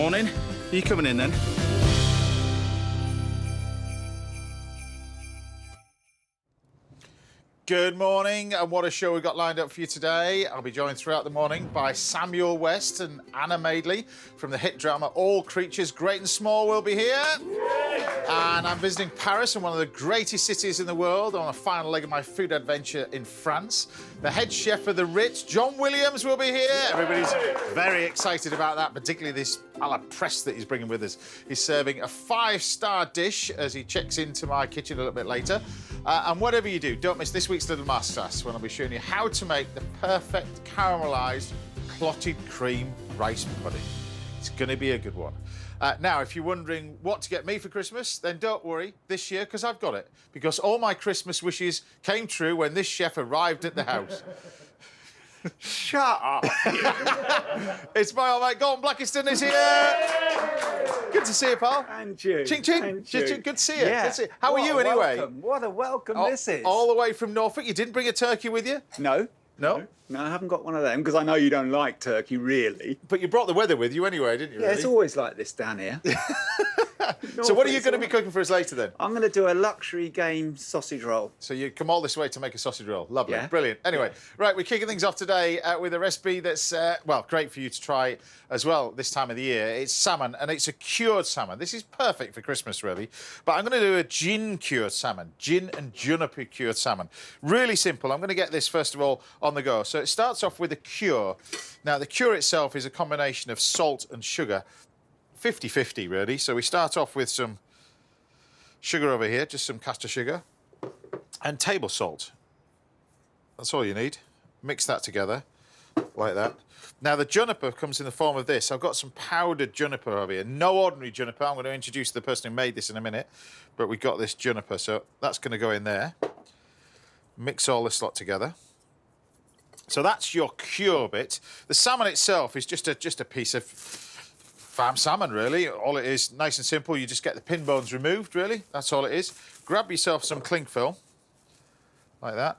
Morning. Are you coming in then? Good morning, and what a show we've got lined up for you today. I'll be joined throughout the morning by Samuel West and Anna Madeley from the hit drama All Creatures Great and Small will be here. And I'm visiting Paris, in one of the greatest cities in the world, on a final leg of my food adventure in France. The head chef of the Ritz, John Williams, will be here. Everybody's very excited about that, particularly this a la presse that he's bringing with us. He's serving a 5-star dish as he checks into my kitchen a little bit later. And whatever you do, don't miss this week's little masterclass when I'll be showing you how to make the perfect caramelised clotted cream rice pudding. It's going to be a good one. Now, if you're wondering what to get me for Christmas, then don't worry this year, because I've got it. Because all my Christmas wishes came true when this chef arrived at the house. Shut up. It's my old mate, Galton Blackiston is here. Good to see you, pal. And you. Ching, ching. And you. Good to see you. Yeah. Good to see you. How are you, anyway? Welcome. What a welcome this is. All the way from Norfolk. You didn't bring a turkey with you? No. No? No, I haven't got one of them, because I know you don't like turkey, really. But you brought the weather with you anyway, didn't you? Yeah, really? it's always like this down here. So what are you going to be cooking for us later, then? I'm going to do a luxury game sausage roll. So you come all this way to make a sausage roll. Lovely. Yeah. Brilliant. Anyway, right, we're kicking things off today with a recipe that's, well, great for you to try as well this time of the year. It's salmon, and it's a cured salmon. This is perfect for Christmas, really. But I'm going to do a gin cured salmon. Gin and juniper cured salmon. Really simple. I'm going to get this, first of all, on the go. So it starts off with a cure. Now, the cure itself is a combination of salt and sugar. 50-50, really. So we start off with some sugar over here, just some caster sugar, and table salt. That's all you need. Mix that together, like that. Now, the juniper comes in the form of this. I've got some powdered juniper over here. No ordinary juniper. I'm going to introduce the person who made this in a minute, but we got this juniper, so that's going to go in there. Mix all this lot together. So that's your cure bit. The salmon itself is just a piece of farm salmon, really. All it is, nice and simple. You just get the pin bones removed, really. That's all it is. Grab yourself some cling film, like that.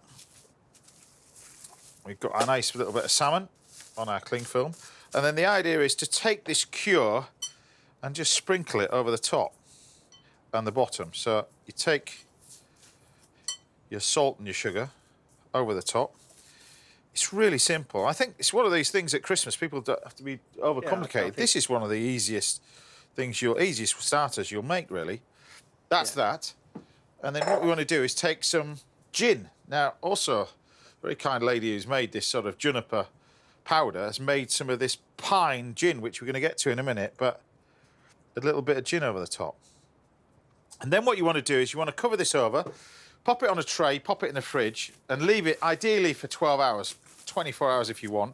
We've got a nice little bit of salmon on our cling film. And then the idea is to take this cure and just sprinkle it over the top and the bottom. So you take your salt and your sugar over the top. It's really simple. I think it's one of these things at Christmas people don't have to be overcomplicated. Yeah, this is one of the easiest things, easiest starters you'll make, really. That's that. And then what we want to do is take some gin. Now, also, a very kind lady who's made this sort of juniper powder has made some of this pine gin, which we're going to get to in a minute, but a little bit of gin over the top. And then what you want to do is you want to cover this over, pop it on a tray, pop it in the fridge, and leave it ideally for 12 hours, 24 hours if you want.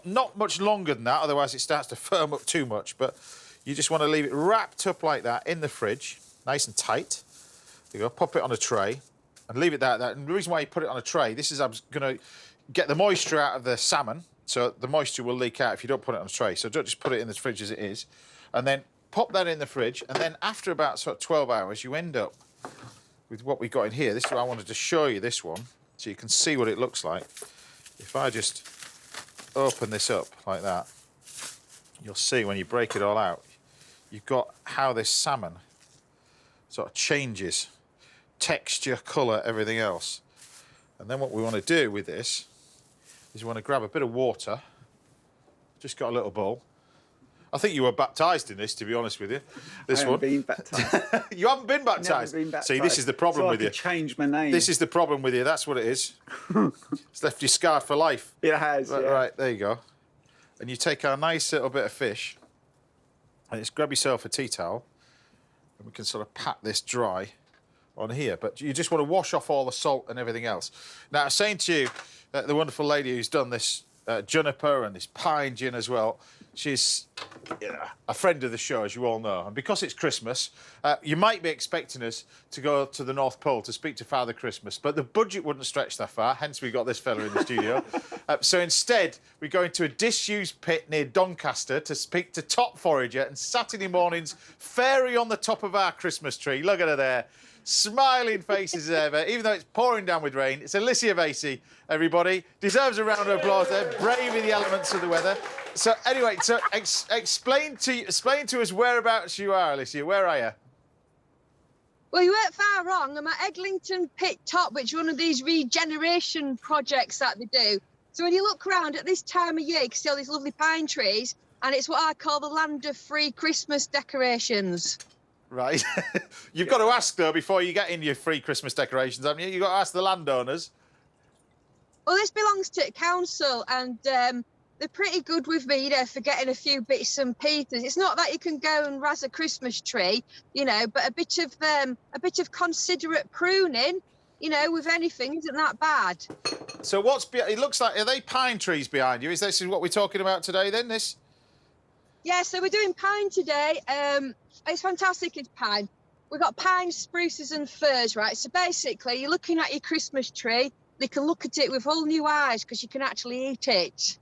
Not much longer than that, otherwise it starts to firm up too much, but you just want to leave it wrapped up like that in the fridge, nice and tight. There you go, pop it on a tray and leave it like that. And the reason why you put it on a tray, this is I'm going to get the moisture out of the salmon, so the moisture will leak out if you don't put it on a tray. So don't just put it in the fridge as it is. And then pop that in the fridge, and then after about sort of 12 hours, you end up with what we've got in here. This is why I wanted to show you this one, so you can see what it looks like. If I just open this up like that, you'll see when you break it all out, you've got how this salmon sort of changes, texture, colour, everything else. And then what we want to do with this is we want to grab a bit of water, just got a little bowl. I think you were baptised in this, to be honest with you. This one. Been baptised. You haven't been baptised? Never been baptised. See, this is the problem so with I you. could change my name. This is the problem with you. That's what it is. It's left you scarred for life. It has, Right, yeah. right, there you go. And you take our nice little bit of fish, and just grab yourself a tea towel, and we can sort of pat this dry on here. But you just want to wash off all the salt and everything else. Now, I was saying to you, the wonderful lady who's done this juniper and this pine gin as well, she's a friend of the show, as you all know. And because it's Christmas, you might be expecting us to go to the North Pole to speak to Father Christmas, but the budget wouldn't stretch that far, hence we got this fella in the studio. So instead, we're going to a disused pit near Doncaster to speak to Top Forager and Saturday morning's fairy on the top of our Christmas tree. Look at her there. Smiling faces as ever, even though it's pouring down with rain. It's Alicia Vasey, everybody. Deserves a round of applause there, braving the elements of the weather. So anyway, explain to us whereabouts you are, Alicia. Where are you? Well, you weren't far wrong. I'm at Eglinton Pit Top, which is one of these regeneration projects that they do. So when you look around at this time of year, you can see all these lovely pine trees, and it's what I call the land of free Christmas decorations. Right. You've got to ask, though, before you get in your free Christmas decorations, haven't you? You've got to ask the landowners. Well, this belongs to council, and they're pretty good with me, you know, for getting a few bits and pieces. It's not that you can go and razz a Christmas tree, you know, but a bit of considerate pruning, you know, with anything isn't that bad. So it looks like, are they pine trees behind you? Is this what we're talking about today, then, this? Yeah, so we're doing pine today. It's fantastic, it's pine. We've got pine, spruces and firs, right? So basically, you're looking at your Christmas tree. They can look at it with whole new eyes because you can actually eat it.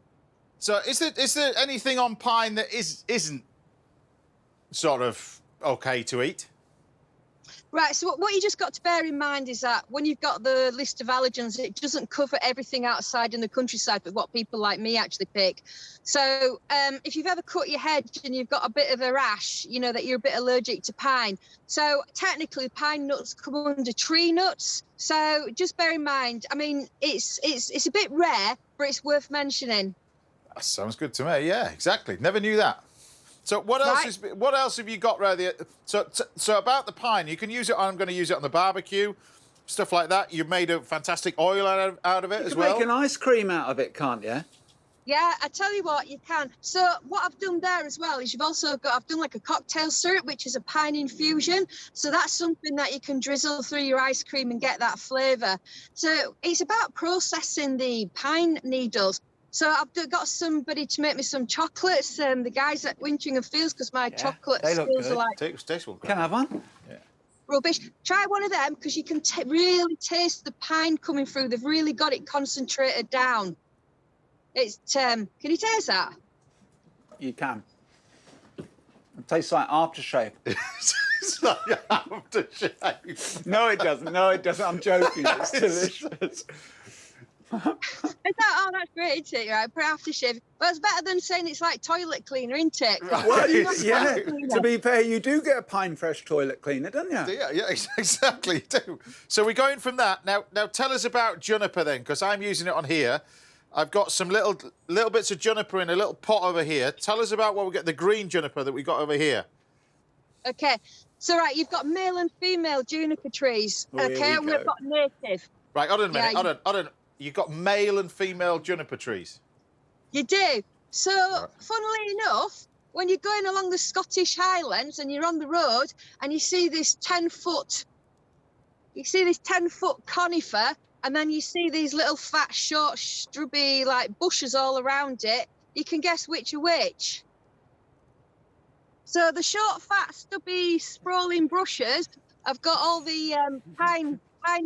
So is there anything on pine that isn't sort of okay to eat? Right, so what you just got to bear in mind is that when you've got the list of allergens, it doesn't cover everything outside in the countryside, but what people like me actually pick. So if you've ever cut your head and you've got a bit of a rash, you know that you're a bit allergic to pine. So technically, pine nuts come under tree nuts. So just bear in mind. I mean, it's a bit rare, but it's worth mentioning. That sounds good to me. Yeah, exactly. Never knew that. So what else have you got right there? So about the pine, you can use it. I'm going to use it on the barbecue, stuff like that. You've made a fantastic oil out of it as well. You can make an ice cream out of it, can't you? Yeah, I tell you what, you can. So what I've done there as well is I've done like a cocktail syrup, which is a pine infusion. So that's something that you can drizzle through your ice cream and get that flavour. So it's about processing the pine needles. So I've got somebody to make me some chocolates, the guys at Wintringham Fields, because my chocolate skills are like Can I have one? Yeah. rubbish. Try one of them because you can really taste the pine coming through. They've really got it concentrated down. It's can you taste that? You can. It tastes like aftershave. It's like aftershave. No, it doesn't. No, it doesn't. I'm joking. It's delicious. Oh, that's great, isn't it? Right, for aftershave. Well, it's better than saying it's like toilet cleaner, isn't it? Well, yeah. To be fair, you do get a Pine Fresh toilet cleaner, don't you? Yeah, exactly. You do. So we're going from that now. Tell us about juniper then, because I'm using it on here. I've got some little bits of juniper in a little pot over here. Tell us about what we get. The green juniper that we got over here. Okay, so right, you've got male and female juniper trees. Oh, okay, and we've got native. Right, hold on a minute. Yeah, Hold on. You've got male and female juniper trees. You do. So, funnily enough, when you're going along the Scottish Highlands and you're on the road and you see this 10-foot conifer, and then you see these little fat, short, strubby, like bushes all around it, you can guess which are which. So the short, fat, stubby, sprawling brushes have got all the pine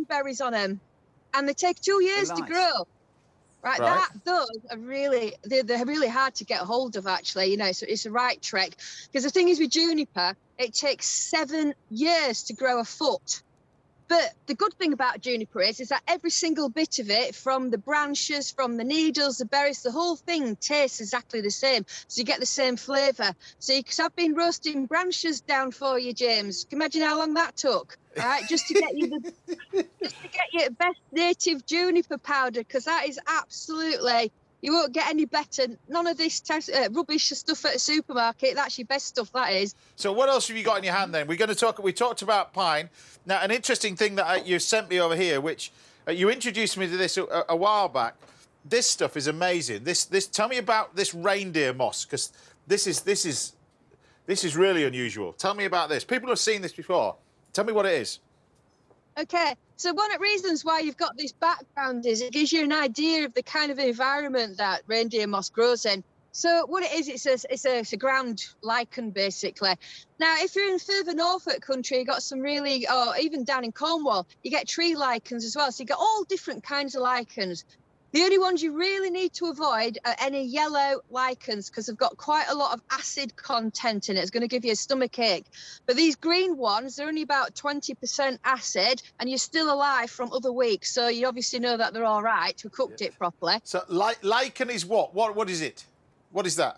berries on them. And they take 2 years to grow. Right. Those are they're really hard to get a hold of, actually. You know, so it's a right trek. Because the thing is with juniper, it takes 7 years to grow a foot. But the good thing about juniper is that every single bit of it, from the branches, from the needles, the berries, the whole thing tastes exactly the same. So you get the same flavour. So I've been roasting branches down for you, James. Can you imagine how long that took? All right, just to get you your best native juniper powder, because that is absolutely, you won't get any better. None of this rubbish stuff at a supermarket. That's your best stuff, that is. So what else have you got in your hand then? We talked about pine. Now, an interesting thing that you sent me over here, which you introduced me to this a while back. This stuff is amazing. Tell me about this reindeer moss, because this is really unusual. Tell me about this. People have seen this before. Tell me what it is. Okay, so one of the reasons why you've got this background is it gives you an idea of the kind of environment that reindeer moss grows in. So what it is, it's a ground lichen, basically. Now, if you're in further Norfolk country, you've got some really, or even down in Cornwall, you get tree lichens as well. So you get all different kinds of lichens. The only ones you really need to avoid are any yellow lichens, because they've got quite a lot of acid content in it. It's going to give you a stomach ache. But these green ones, they're only about 20% acid, and you're still alive from other weeks. So you obviously know that they're all right. We cooked it properly. So lichen is what? What is it? What is that?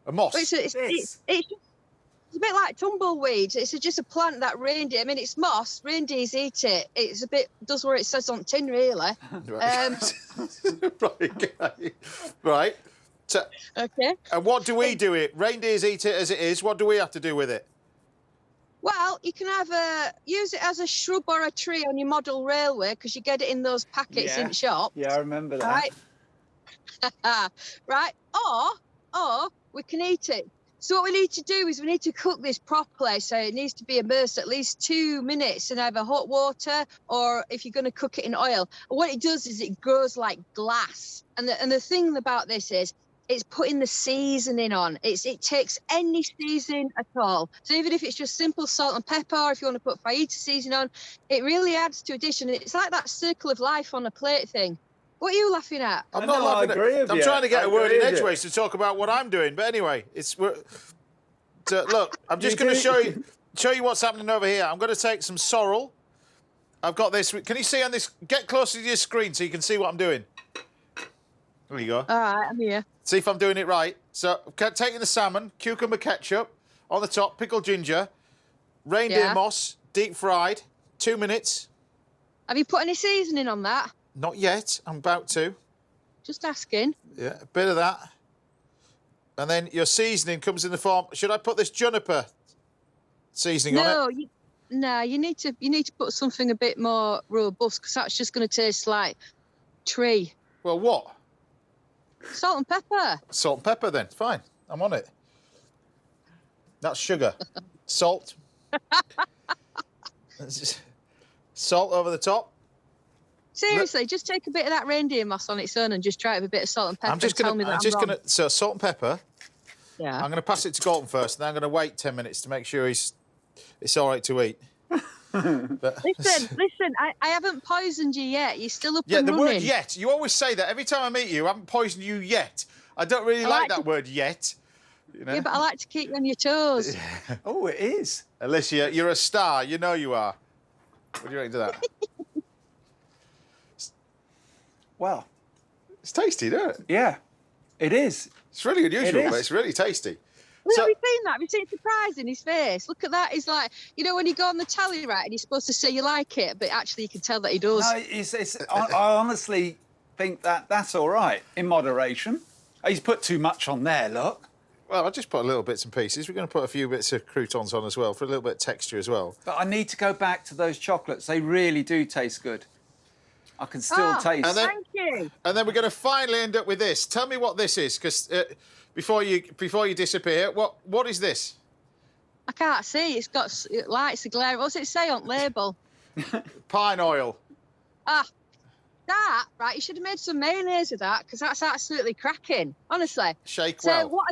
A moss? It's a bit like tumbleweed. It's just a plant that reindeer. I mean, it's moss. Reindeers eat it. It's a bit does what it says on tin, really. Right. Okay. Right. So, Okay. and what do we do it? Reindeers eat it as it is. What do we have to do with it? Well, you can use it as a shrub or a tree on your model railway because you get it in those packets in shop. Yeah, I remember that. Right. Right. Or we can eat it. So what we need to do is we need to cook this properly. So it needs to be immersed at least 2 minutes in either hot water or if you're going to cook it in oil. And what it does is it grows like glass. And the thing about this is it's putting the seasoning on. It takes any seasoning at all. So even if it's just simple salt and pepper, or if you want to put fajita seasoning on, it really adds to a dish. And it's like that circle of life on a plate thing. What are you laughing at? I'm not laughing I agree at. with I'm you. trying to get I a word agree in with you. edgeways to talk about what I'm doing. But anyway, look. I'm just going to show you what's happening over here. I'm going to take some sorrel. I've got this. Can you see on this? Get closer to your screen so you can see what I'm doing. There you go. All right, I'm here. See if I'm doing it right. So, taking the salmon, cucumber ketchup on the top, pickled ginger, reindeer moss, deep fried, 2 minutes. Have you put any seasoning on that? Not yet. I'm about to. Just asking. Yeah, a bit of that. And then your seasoning comes in the form. Should I put this juniper seasoning on it? You need to put something a bit more robust because that's just going to taste like tree. Well, what? Salt and pepper. Salt and pepper then. Fine. I'm on it. That's sugar. Salt. Salt over the top. Seriously, just take a bit of that reindeer moss on its own and just try it with a bit of salt and pepper. So salt and pepper. Yeah. I'm going to pass it to Galton first, and then I'm going to wait 10 minutes to make sure it's all right to eat. But, Listen, I haven't poisoned you yet. You're still up and yeah, the running. word yet. You always say that every time I meet you. I haven't poisoned you yet. I don't really like that word yet. You know? Yeah, but I like to keep you on your toes. Oh, it is. Alicia, you're a star. You know you are. What do you reckon to that? Well, It's tasty, isn't it? yeah, it is. It's really unusual, It is. but it's really tasty. Well, So- have you seen that? Have you seen surprise in his face? Look at that. He's like, you know, when you go on the tally, right, and you're supposed to say you like it, but actually you can tell that he does. No, I honestly think that's all right in moderation. He's put too much on there, look. Well, I just put a little bits and pieces. We're going to put a few bits of croutons on as well for a little bit of texture as well. But I need to go back to those chocolates. They really do taste good. I can still taste. And then- Thank you. And then we're going to finally end up with this. Tell me what this is, because before you disappear, what is this? I can't see. It's got lights, a glare. What's it say on label? Pine oil. That, right, you should have made some mayonnaise of that because that's absolutely cracking, honestly. Shake So well.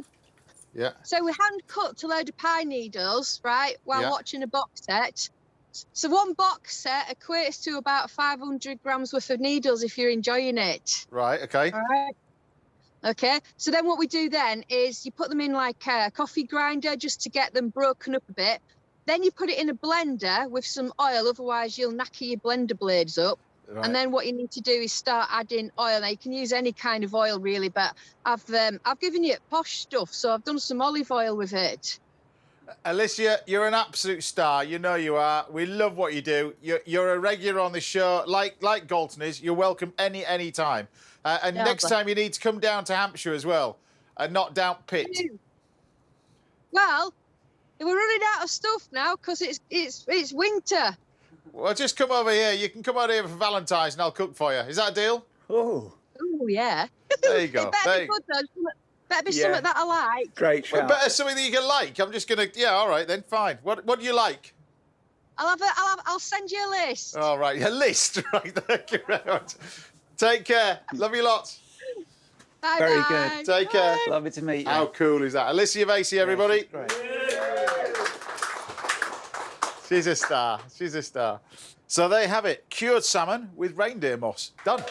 Yeah. So we hand cut a load of pine needles, right, while Yeah. watching a box set. So one box set equates to about 500 grams worth of needles if you're enjoying it. Right. Okay. All right. Okay. So then what we do then is you put them in like a coffee grinder just to get them broken up a bit. Then you put it in a blender with some oil, otherwise you'll knacker your blender blades up. Right. And then what you need to do is start adding oil. Now you can use any kind of oil really, but I've given you posh stuff, so I've done some olive oil with it. Alicia, you're an absolute star. You know you are. We love what you do. You're a regular on the show, like Galton is. You're welcome any time. And Yeah, next but- time you need to come down to Hampshire as well, and not down Pitt. Well, we're running out of stuff now because it's winter. Well, just come over here. You can come over here for Valentine's, and I'll cook for you. Is that a deal? Oh, Oh yeah. There you go. It better be good though. Better be something that I like. great Well, shout. better something that you can like. I'm just gonna. Yeah, all right then. Fine. What do you like? I'll send you a list. All right, a list. Right. Thank you very much. Take care. Love you lots. Bye Very bye. good. Take care. Lovely to meet you. How cool is that? Alicia Vasey, everybody. Great. She's a star. She's a star. So there you have it. Cured salmon with reindeer moss. Done.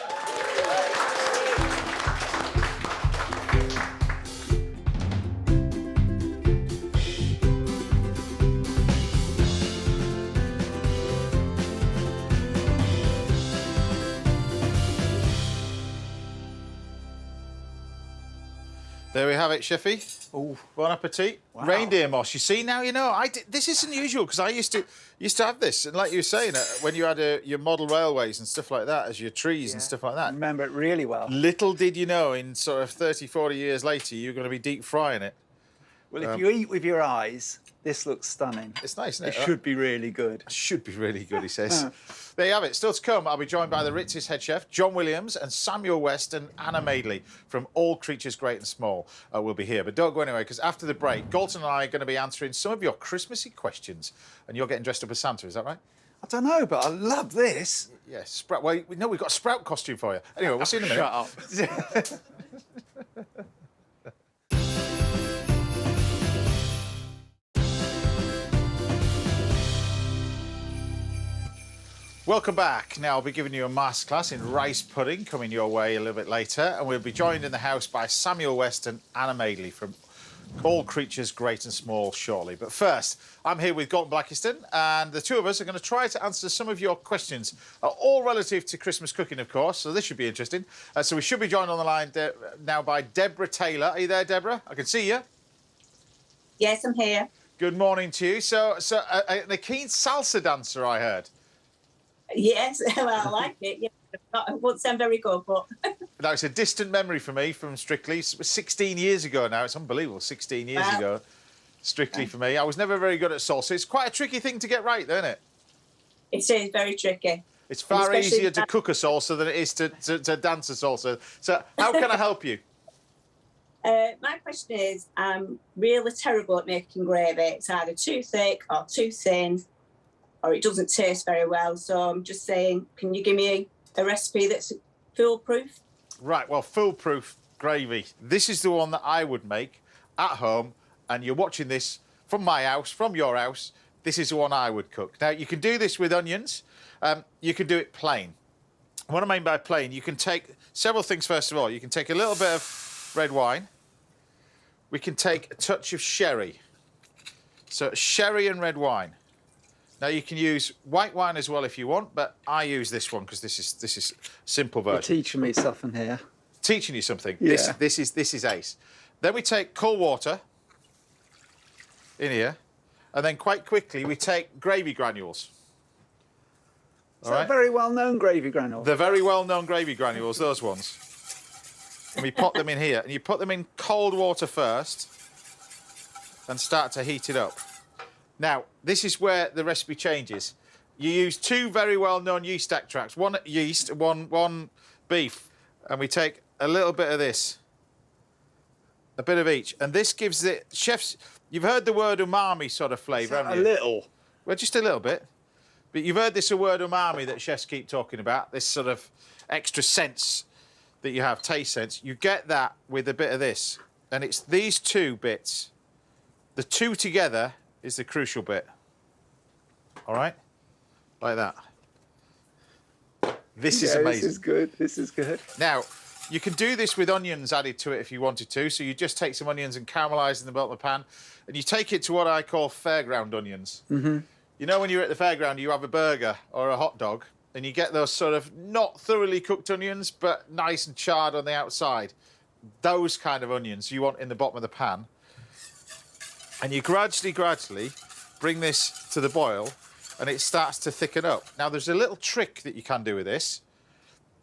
There we have it, Sheffy. Oh, Bon appetit. Wow. Reindeer moss. You see now, you know, this is unusual because I used to have this, and like you were saying, when you had your model railways and stuff like that as your trees and stuff like I that. remember it really well. Little did you know, in sort of 30, 40 years later, you're going to be deep frying it. Well, if you eat with your eyes, this looks stunning. It's nice, isn't It it? should be really good. Should be really good, he says. There you have it. Still to come, I'll be joined by the Ritz's head chef, John Williams, and Samuel West and Anna Madeley from All Creatures Great and Small will be here. But don't go anywhere, because after the break, Galton and I are going to be answering some of your Christmassy questions, and you're getting dressed up as Santa, is that right? I don't know, but I love this. Yes, Sprout. Well, no, we've got a Sprout costume for you. Anyway, we'll see you in a minute. Shut up. Welcome back. Now, I'll be giving you a masterclass in rice pudding coming your way a little bit later, and we'll be joined in the house by Samuel West and Anna Madeley from All Creatures Great and Small shortly. But first, I'm here with Galton Blackiston, and the two of us are going to try to answer some of your questions, all relative to Christmas cooking, of course, so this should be interesting. So we should be joined on the line now by Deborah Taylor. Are you there, Deborah? I can see you. Yes, I'm here. Good morning to you. So a keen salsa dancer, I heard. Yes, well, I like it. Yeah, it won't sound very good, but Now, it's a distant memory for me from Strictly. It was 16 years ago now. It's unbelievable, 16 years Wow. ago. Strictly for me. I was never very good at salsa. It's quite a tricky thing to get right, though, isn't it? it is very tricky. It's far Especially easier to cook a salsa than it is to dance a salsa. So how can I help you? My question is, I'm really terrible at making gravy. It's either too thick or too thin, or it doesn't taste very well. So I'm just saying, can you give me a recipe that's foolproof? Right, well, foolproof gravy. This is the one that I would make at home, and you're watching this from my house, from your house. This is the one I would cook. Now, you can do this with onions. You can do it plain. What I mean by plain, you can take several things, first of all. You can take a little bit of red wine. We can take a touch of sherry. So sherry and red wine. Now, you can use white wine as well if you want, but I use this one because this is simple You're version. teaching me something here. Teaching you something. Yeah. This is ace. Then we take cold water in here, and then quite quickly we take gravy granules. Is that a very well-known gravy granule? The very well-known gravy granules, those ones. And we put them in here, and you put them in cold water first and start to heat it up. Now, this is where the recipe changes. You use two very well-known yeast extracts, one yeast, one beef, and we take a little bit of this, a bit of each, and this gives it, chefs, you've heard the word umami sort of flavour, haven't you? A little. Well, just a little bit. But you've heard this word umami that chefs keep talking about, this sort of extra sense that you have, taste sense. You get that with a bit of this. And it's these two bits. The two together is the crucial bit. All right? Like that. This is amazing. This is good. This is good. Now, you can do this with onions added to it if you wanted to. So you just take some onions and caramelise them in the pan. And you take it to what I call fairground onions. Mm-hmm. You know when you're at the fairground, you have a burger or a hot dog, and you get those sort of not thoroughly cooked onions, but nice and charred on the outside. Those kind of onions you want in the bottom of the pan. And you gradually bring this to the boil, and it starts to thicken up. Now, there's a little trick that you can do with this,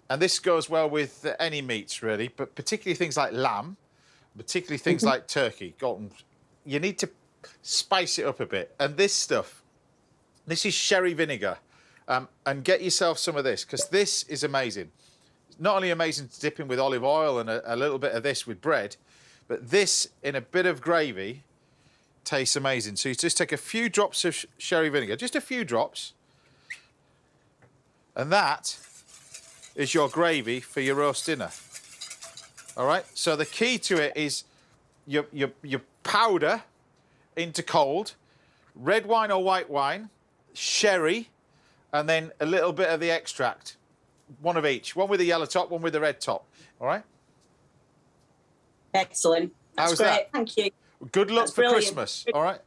and this goes well with any meats, really, but particularly things like lamb, particularly things like turkey. Galton, you need to spice it up a bit. And this stuff, this is sherry vinegar. And get yourself some of this, because this is amazing. It's not only amazing to dip in with olive oil and a little bit of this with bread, but this in a bit of gravy tastes amazing. So you just take a few drops of sherry vinegar, just a few drops, and that is your gravy for your roast dinner. All right? So the key to it is your powder into cold, red wine or white wine, sherry, and then a little bit of the extract. One of each. One with the yellow top, one with the red top. All right? Excellent. That's How's great. that? Thank you. Good luck That's for brilliant. Christmas. All right?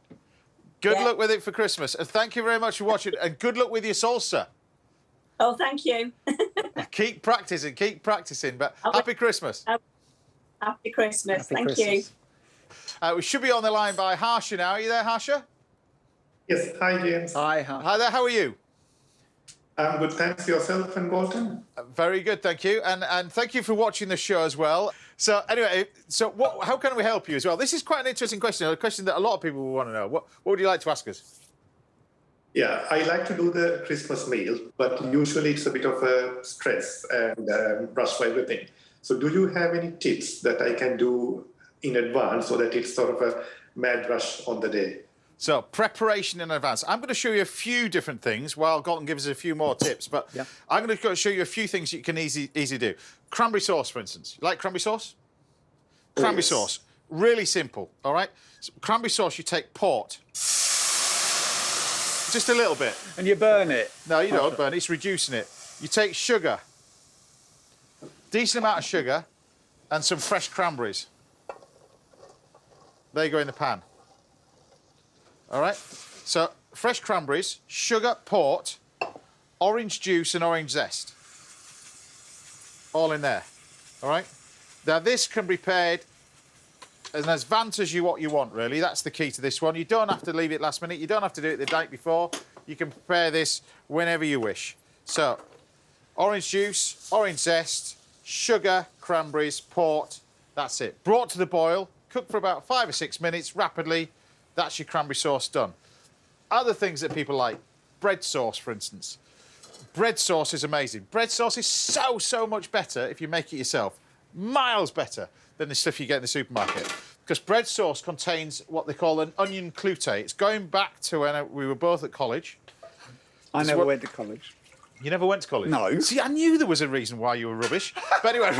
Good Yeah. luck with it for Christmas. And thank you very much for watching. And good luck with your salsa. Oh, thank you. Keep practicing. But will. happy Christmas. Happy Christmas. Happy Thank Christmas. you. We should be on the line by Harsha now. Are you there, Harsha? Yes, hi James. Hi. Hi there, how are you? I'm good, thanks. Yourself and Galton? Very good, thank you. And thank you for watching the show as well. So anyway, how can we help you as well? This is quite an interesting question, a question that a lot of people will want to know. What would you like to ask us? Yeah, I like to do the Christmas meal, but usually it's a bit of a stress and rush for everything. So do you have any tips that I can do in advance so that it's sort of a mad rush on the day? So, preparation in advance. I'm going to show you a few different things while Galton gives us a few more tips, but I'm going to show you a few things you can easily do. Cranberry sauce, for instance. You like cranberry sauce? Cranberry sauce. Really simple, all right? So, cranberry sauce, you take port. Just a little bit. And you burn it? No, you don't burn it. It's reducing it. You take sugar. Decent amount of sugar and some fresh cranberries. There you go in the pan. All right, so fresh cranberries, sugar, port, orange juice and orange zest. All in there, all right? Now this can be prepared as advanced as what you want, really. That's the key to this one. You don't have to leave it last minute. You don't have to do it the night before. You can prepare this whenever you wish. So, orange juice, orange zest, sugar, cranberries, port, that's it. Brought to the boil, cooked for about 5 or 6 minutes, rapidly. That's your cranberry sauce done. Other things that people like, bread sauce, for instance. Bread sauce is amazing. Bread sauce is so much better if you make it yourself. Miles better than the stuff you get in the supermarket. Because bread sauce contains what they call an onion cloute. It's going back to when we were both at college. I never went to college. You never went to college? No. See, I knew there was a reason why you were rubbish. But anyway...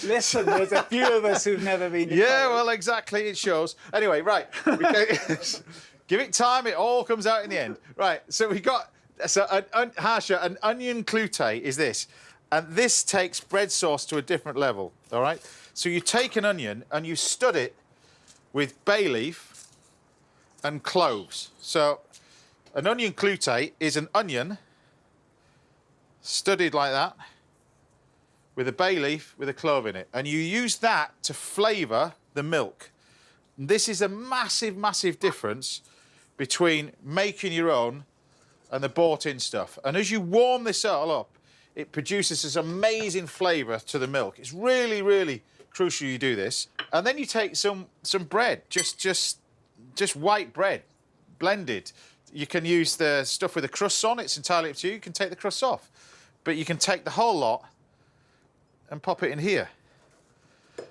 Listen, there's a few of us who've never been to college. Well, exactly, it shows. Anyway, right. Give it time, it all comes out in the end. Right, so we got... So, Harsha, an onion cloute is this. And this takes bread sauce to a different level, all right? So you take an onion and you stud it with bay leaf and cloves. So an onion cloute is an onion studded like that with a bay leaf with a clove in it. And you use that to flavour the milk. And this is a massive difference between making your own and the bought-in stuff. And as you warm this all up, it produces this amazing flavour to the milk. It's really crucial you do this. And then you take some bread, just white bread, blended. You can use the stuff with the crusts on. It's entirely up to you. You can take the crusts off. But you can take the whole lot and pop it in here.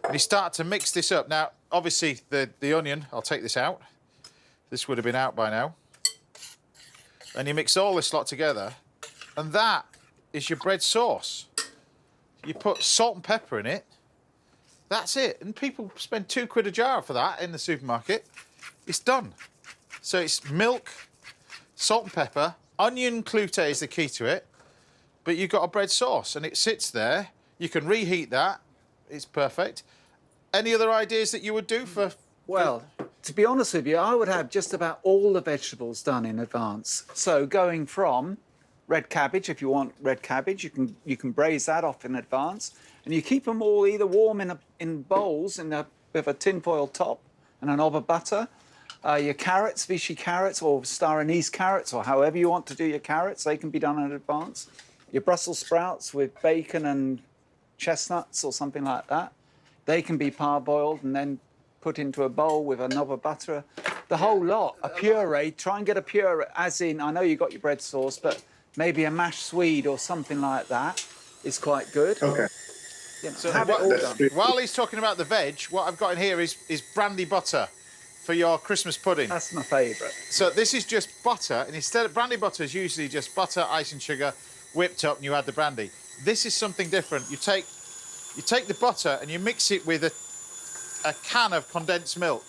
And you start to mix this up. Now, obviously, the onion, I'll take this out. This would have been out by now. And you mix all this lot together. And that is your bread sauce. You put salt and pepper in it. That's it. And people spend £2 a jar for that in the supermarket. It's done. So it's milk, salt and pepper. Onion cloute is the key to it. But you've got a bread sauce and it sits there. You can reheat that. It's perfect. Any other ideas that you would do for... Well, to be honest with you, I would have just about all the vegetables done in advance. So going from red cabbage, if you want red cabbage, you can braise that off in advance, and you keep them all either warm in bowls with a tinfoil top and a knob of butter. Your carrots, Vichy carrots or star anise carrots, or however you want to do your carrots, they can be done in advance. Your Brussels sprouts with bacon and chestnuts or something like that, they can be parboiled and then put into a bowl with a knob of butter. The whole lot, a puree. Try and get a puree, as in, I know you got your bread sauce, but maybe a mashed swede or something like that is quite good. Okay. You know, So have it all done. while he's talking about the veg, what I've got in here is brandy butter for your Christmas pudding. That's my favourite. So this is just butter, and instead of brandy butter is usually just butter, ice and sugar, whipped up, and you add the brandy. This is something different. You take the butter and you mix it with a can of condensed milk.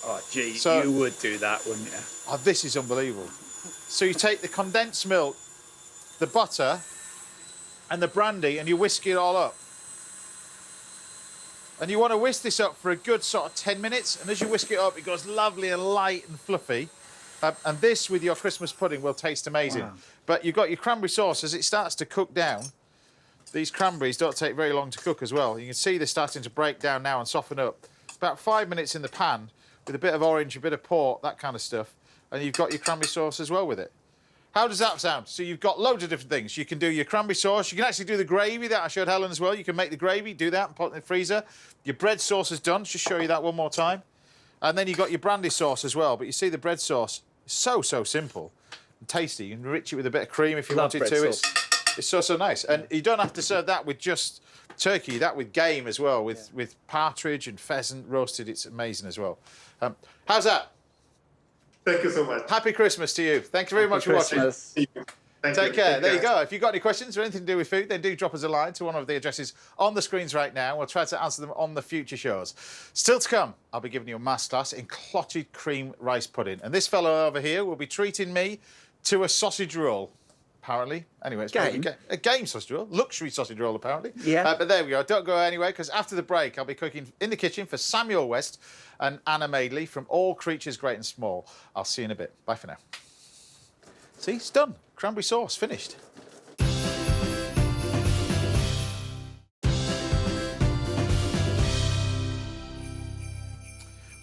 Oh, gee, So- you would do that, wouldn't you? Oh, this is unbelievable. So you take the condensed milk, the butter, and the brandy, and you whisk it all up. And you want to whisk this up for a good sort of 10 minutes. And as you whisk it up, it goes lovely and light and fluffy. And this, with your Christmas pudding, will taste amazing. Wow. But you've got your cranberry sauce. As it starts to cook down, These cranberries don't take very long to cook as well. You can see they're starting to break down now and soften up. About 5 minutes in the pan with a bit of orange, a bit of port, that kind of stuff. And you've got your cranberry sauce as well with it. How does that sound? So you've got loads of different things. You can do your cranberry sauce. You can actually do the gravy that I showed Helen as well. You can make the gravy, do that and put it in the freezer. Your bread sauce is done. Just show you that one more time. And then you've got your brandy sauce as well. But you see the bread sauce is so simple and tasty. You can enrich it with a bit of cream if you Love wanted bread to. sauce. It's so nice. And you don't have to serve that with just turkey, that with game as well, with partridge and pheasant roasted. It's amazing as well. How's that? Thank you so much. Happy Christmas to you. Thank you very much for watching. Take care. There you go. If you've got any questions or anything to do with food, then do drop us a line to one of the addresses on the screens right now. We'll try to answer them on the future shows. Still to come, I'll be giving you a masterclass in clotted cream rice pudding. And this fellow over here will be treating me to a sausage roll, apparently. Anyway, it's a game sausage roll, luxury sausage roll, apparently. Yeah. But there we go. Don't go anywhere, because after the break, I'll be cooking in the kitchen for Samuel West and Anna Madeley from All Creatures Great and Small. I'll see you in a bit. Bye for now. See, it's done. Cranberry sauce, finished.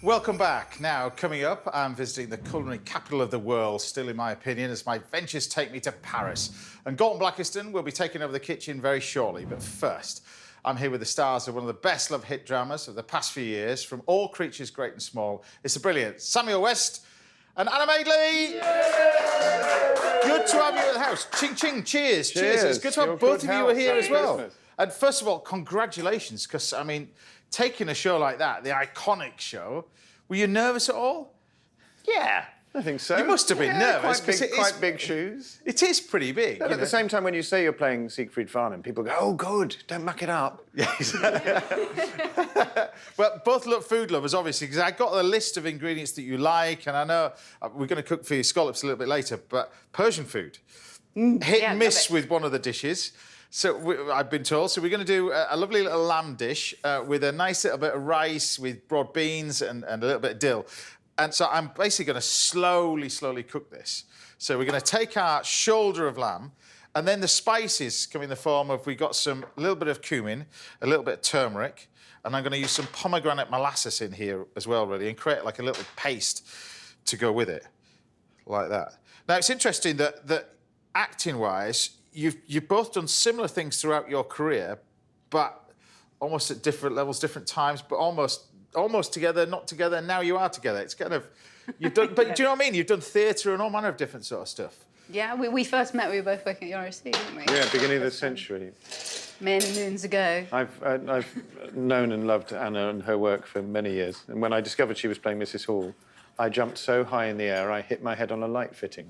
Welcome back. Now, coming up, I'm visiting the culinary capital of the world, still in my opinion, as my ventures take me to Paris. And Galton Blackiston will be taking over the kitchen very shortly. But first, I'm here with the stars of one of the best-loved hit dramas of the past few years, from All Creatures Great and Small. It's the brilliant Samuel West and Anna Madeley. Good to have you at the house. Ching, ching, cheers, cheers. It's good to have both of you here as well. Christmas. And first of all, congratulations, because, I mean, taking a show like that, the iconic show, were you nervous at all? Yeah, I think so. You must have been nervous, Quite 'cause big, it is- quite big shoes. It is pretty big. But you at the know. same time, when you say you're playing Siegfried Farnham, people go, "Oh, good, don't muck it up." Yes. Well, both food lovers, obviously, because I got a list of ingredients that you like, and I know we're going to cook for your scallops a little bit later, but Persian food, hit and miss with one of the dishes. So I've been told. So we're going to do a lovely little lamb dish with a nice little bit of rice with broad beans and a little bit of dill. And so I'm basically going to slowly cook this. So we're going to take our shoulder of lamb, and then the spices come in the form of, we got a little bit of cumin, a little bit of turmeric, and I'm going to use some pomegranate molasses in here as well, really, and create like a little paste to go with it, like that. Now, it's interesting that acting-wise, you've both done similar things throughout your career, but almost at different levels, different times, but almost together, not together, and now you are together. It's kind of, you've done, but do you know what I mean? You've done theatre and all manner of different sort of stuff. Yeah, we first met, we were both working at the RSC, didn't we? Yeah, beginning of the century. Many moons ago. I've known and loved Anna and her work for many years. And when I discovered she was playing Mrs. Hall, I jumped so high in the air, I hit my head on a light fitting.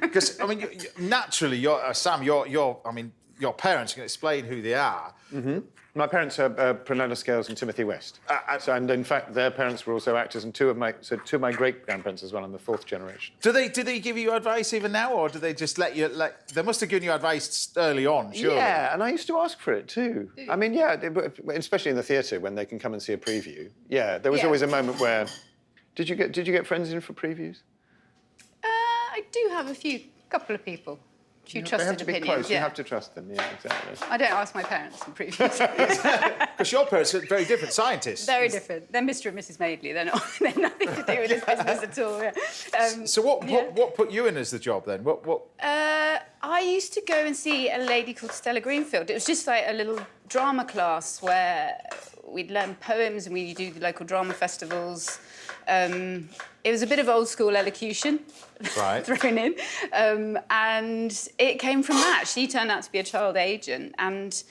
Because, I mean, naturally, Sam, your parents can explain who they are. Mm-hmm. My parents are Prunella Scales and Timothy West. And in fact, their parents were also actors, and two of my great-grandparents as well. I'm the fourth generation. Do they give you advice even now, or do they just let you? They must have given you advice early on, surely. Yeah, and I used to ask for it too. I mean, yeah, especially in the theatre when they can come and see a preview. Yeah, there was always a moment where. Did you get friends in for previews? I do have a couple of people. Trusted opinions. They have to be close. Yeah. You have to trust them. Yeah, exactly. I don't ask my parents in previews. Because your parents are very different scientists. Very different. They're Mr. and Mrs. Madeley. They're nothing to do with this business at all. Yeah. So what put you in as the job then? What? I used to go and see a lady called Stella Greenfield. It was just like a little drama class where we'd learn poems and we'd do the local drama festivals. It was a bit of old school elocution thrown in. And it came from that. She turned out to be a child agent. And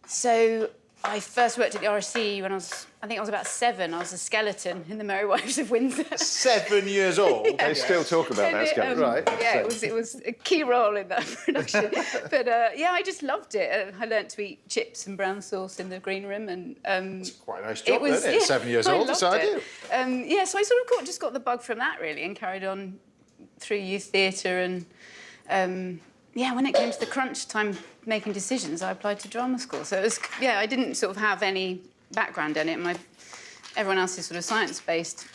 so I first worked at the RSC when I think I was about 7. I was a skeleton in the Merry Wives of Windsor. 7 years old? Yeah. They still talk about that skeleton. Right. Yeah, it was a key role in that production. But yeah, I just loved it. I learnt to eat chips and brown sauce in the green room, and it's quite a nice job, isn't it? 7 years old, loved so I do. Yeah, so I sort of just got the bug from that really, and carried on through youth theatre, and yeah, when it came to the crunch time making decisions, I applied to drama school. So it was, yeah, I didn't sort of have any background in it. Everyone else is sort of science-based.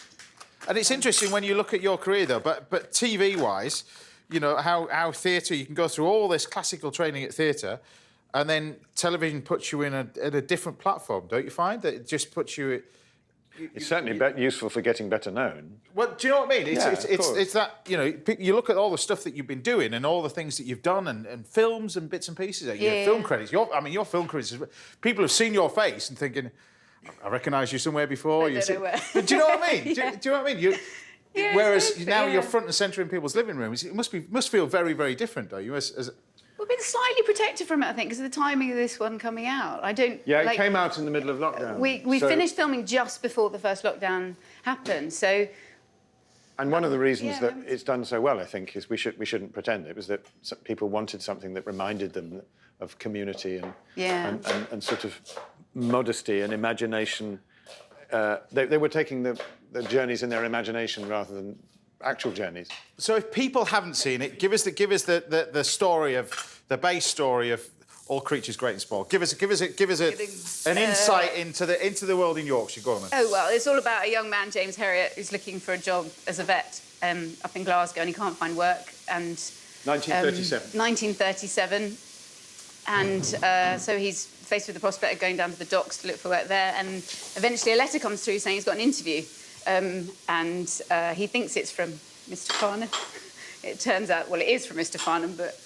And it's interesting when you look at your career, though, but TV-wise, you know, how theatre, you can go through all this classical training at theatre, and then television puts you in a different platform, don't you find? That it just puts you... It's certainly useful for getting better known. Well, do you know what I mean? It's that, you know, you look at all the stuff that you've been doing and all the things that you've done and films and bits and pieces, your film credits. Your film credits, people have seen your face and thinking, I recognise you somewhere before. I don't know where. But do you know what I mean? Do you know what I mean? Whereas now yeah. you're front and centre in people's living rooms. It must feel very, very different, don't you? We've been slightly protected from it, I think, because of the timing of this one coming out. I don't... Yeah, it came out in the middle of lockdown. We finished filming just before the first lockdown happened, so... And one of the reasons that it's done so well, I think, is we shouldn't pretend. It was that people wanted something that reminded them of community and sort of modesty and imagination. They were taking the journeys in their imagination rather than actual journeys. So if people haven't seen it, give us the story of the base story of All Creatures Great and Small. Give us an insight into the world in Yorkshire. Go on then. Oh well, it's all about a young man, James Herriot, who's looking for a job as a vet up in Glasgow, and he can't find work. And 1937. 1937, and so he's faced with the prospect of going down to the docks to look for work there, and eventually a letter comes through saying he's got an interview. And he thinks it's from Mr. Farnham. It turns out, well, it is from Mr. Farnham, but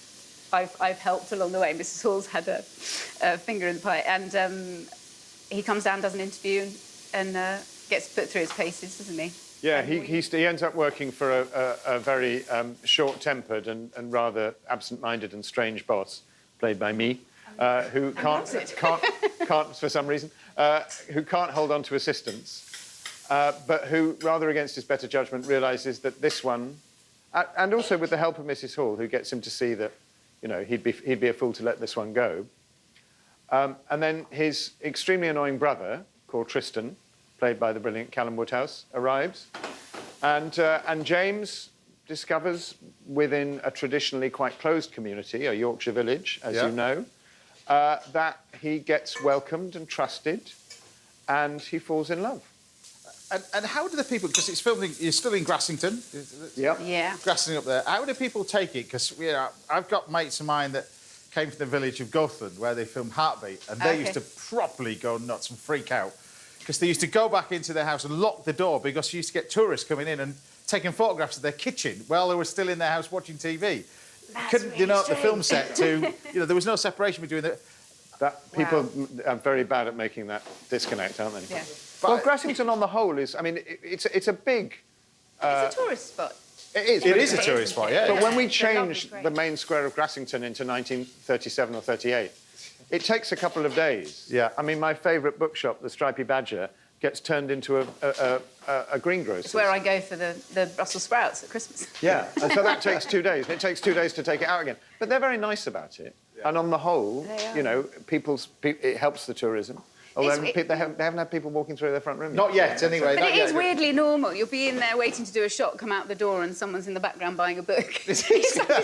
I've helped along the way. Mrs. Hall's had a finger in the pie. And he comes down, does an interview, and gets put through his paces, doesn't he? Yeah, he ends up working for a very short-tempered and rather absent-minded and strange boss, played by me, who can't, for some reason, who can't hold on to assistants. But who, rather against his better judgment, realises that this one, and also with the help of Mrs. Hall, who gets him to see that, you know, he'd be a fool to let this one go. And then his extremely annoying brother, called Tristan, played by the brilliant Callum Woodhouse, arrives, and James discovers within a traditionally quite closed community, a Yorkshire village, as you know, that he gets welcomed and trusted, and he falls in love. And how do the people, because it's filming, you're still in Grassington? Yep. Yeah. Grassington up there. How do people take it? Because I've got mates of mine that came from the village of Galton, where they filmed Heartbeat, and they used to properly go nuts and freak out. Because they used to go back into their house and lock the door because you used to get tourists coming in and taking photographs of their kitchen while they were still in their house watching TV. Couldn't, you know, at the film set to, you know, there was no separation between the... People are very bad at making that disconnect, aren't they? Yeah. Well, Grassington on the whole is, I mean, it's a big... It's a tourist spot. It is a tourist spot, yeah. But when we changed the main square of Grassington into 1937 or 38, it takes a couple of days. Yeah. I mean, my favourite bookshop, the Stripy Badger, gets turned into a greengrocer's. It's where I go for the Brussels sprouts at Christmas. Yeah, and so that takes 2 days. And it takes 2 days to take it out again. But they're very nice about it. Yeah. And on the whole, you know, it helps the tourism. Although they haven't had people walking through their front room. Not yet, anyway. But it is weirdly normal. You'll be in there waiting to do a shot, come out the door, and someone's in the background buying a book. It's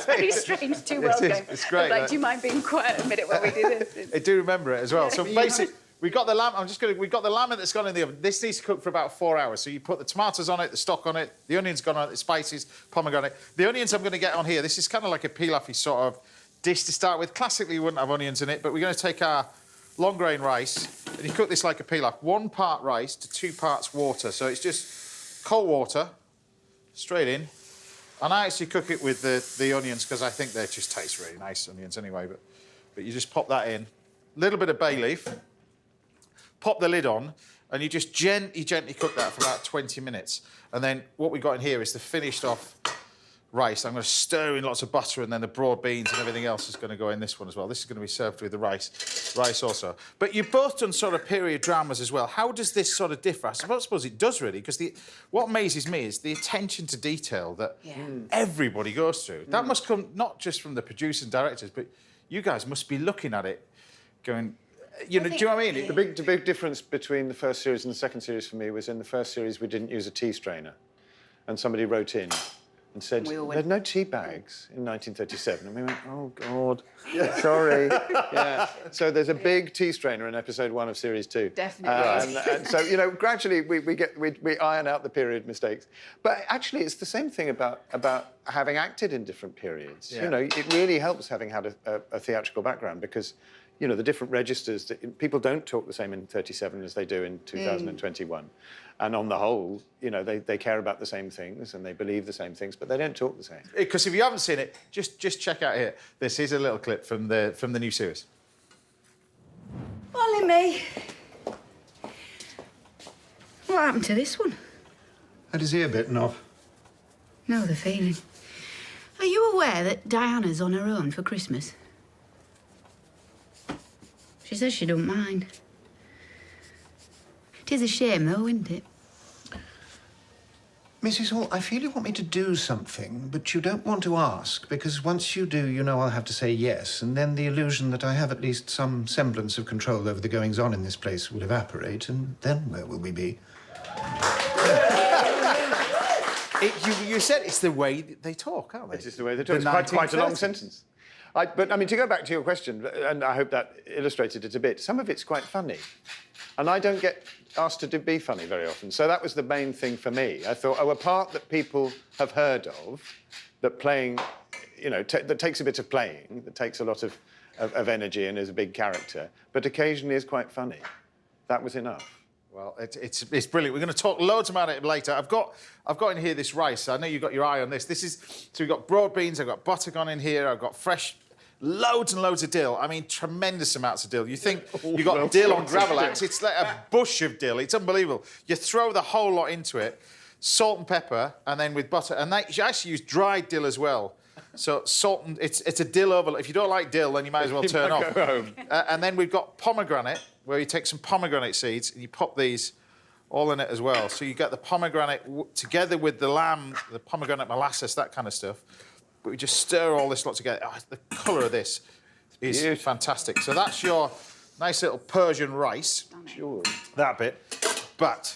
very strange. Two worlds going. It's great. Like, do you mind being quiet a minute while we do this? I do remember it as well. So basically, we got the lamb. We've got the lamb that's gone in the oven. This needs to cook for about 4 hours. So you put the tomatoes on it, the stock on it, the onions gone on it, the spices, pomegranate. The onions I'm going to get on here. This is kind of like a pilafy sort of dish to start with. Classically, you wouldn't have onions in it, but we're going to take our long grain rice, and you cook this like a pilaf. 1 part rice to 2 parts water. So it's just cold water, straight in. And I actually cook it with the onions because I think they just taste really nice, onions anyway. But you just pop that in. A little bit of bay leaf. Pop the lid on, and you just gently cook that for about 20 minutes. And then what we got in here is the finished off rice. I'm going to stir in lots of butter, and then the broad beans and everything else is going to go in this one as well. This is going to be served with the rice also. But you've both done sort of period dramas as well. How does this sort of differ? I suppose it does really, because what amazes me is the attention to detail that everybody goes through. That must come not just from the producers and directors, but you guys must be looking at it going... You know, do you know what I mean? The big difference between the first series and the second series for me was in the first series we didn't use a tea strainer, and somebody wrote in and said there's no tea bags in 1937, and we went, oh God, sorry. Yeah. So there's a big tea strainer in episode 1 of series 2. Definitely. And so you know, gradually we iron out the period mistakes. But actually, it's the same thing about having acted in different periods. Yeah. You know, it really helps having had a theatrical background because. you know, the different registers. People don't talk the same in 37 as they do in 2021. And on the whole, you know, they care about the same things and they believe the same things, but they don't talk the same. Because if you haven't seen it, just check out here. This is a little clip from the new series. Molly me. What happened to this one? Had his ear bitten off. No, the feeling. Are you aware that Diana's on her own for Christmas? She says she don't mind. It is a shame, though, isn't it? Mrs. Hall, I feel you want me to do something, but you don't want to ask, because once you do, you know I'll have to say yes, and then the illusion that I have at least some semblance of control over the goings-on in this place will evaporate, and then where will we be? You said it's the way they talk, aren't they? It's just the way they talk. It's quite a long sentence. But, I mean, to go back to your question, and I hope that illustrated it a bit, some of it's quite funny. And I don't get asked to be funny very often. So that was the main thing for me. I thought, a part that people have heard of, that playing, you know, that takes a bit of playing, that takes a lot of energy and is a big character, but occasionally is quite funny. That was enough. Well, it's brilliant. We're going to talk loads about it later. I've got in here this rice. I know you've got your eye on this. So we've got broad beans, I've got butter gone in here, I've got fresh, loads and loads of dill. I mean, tremendous amounts of dill. You think you've got dill on gravel axe, it's like a bush of dill. It's unbelievable. You throw the whole lot into it, salt and pepper, and then with butter. And you actually use dried dill as well. So salt and... It's a dill overload. If you don't like dill, then you might as well turn off. Go home. And then we've got pomegranate, where you take some pomegranate seeds and you pop these all in it as well. So you get the pomegranate together with the lamb, the pomegranate molasses, that kind of stuff. But we just stir all this lot together. Oh, the colour of this is fantastic. So that's your nice little Persian rice. Sure. That bit. But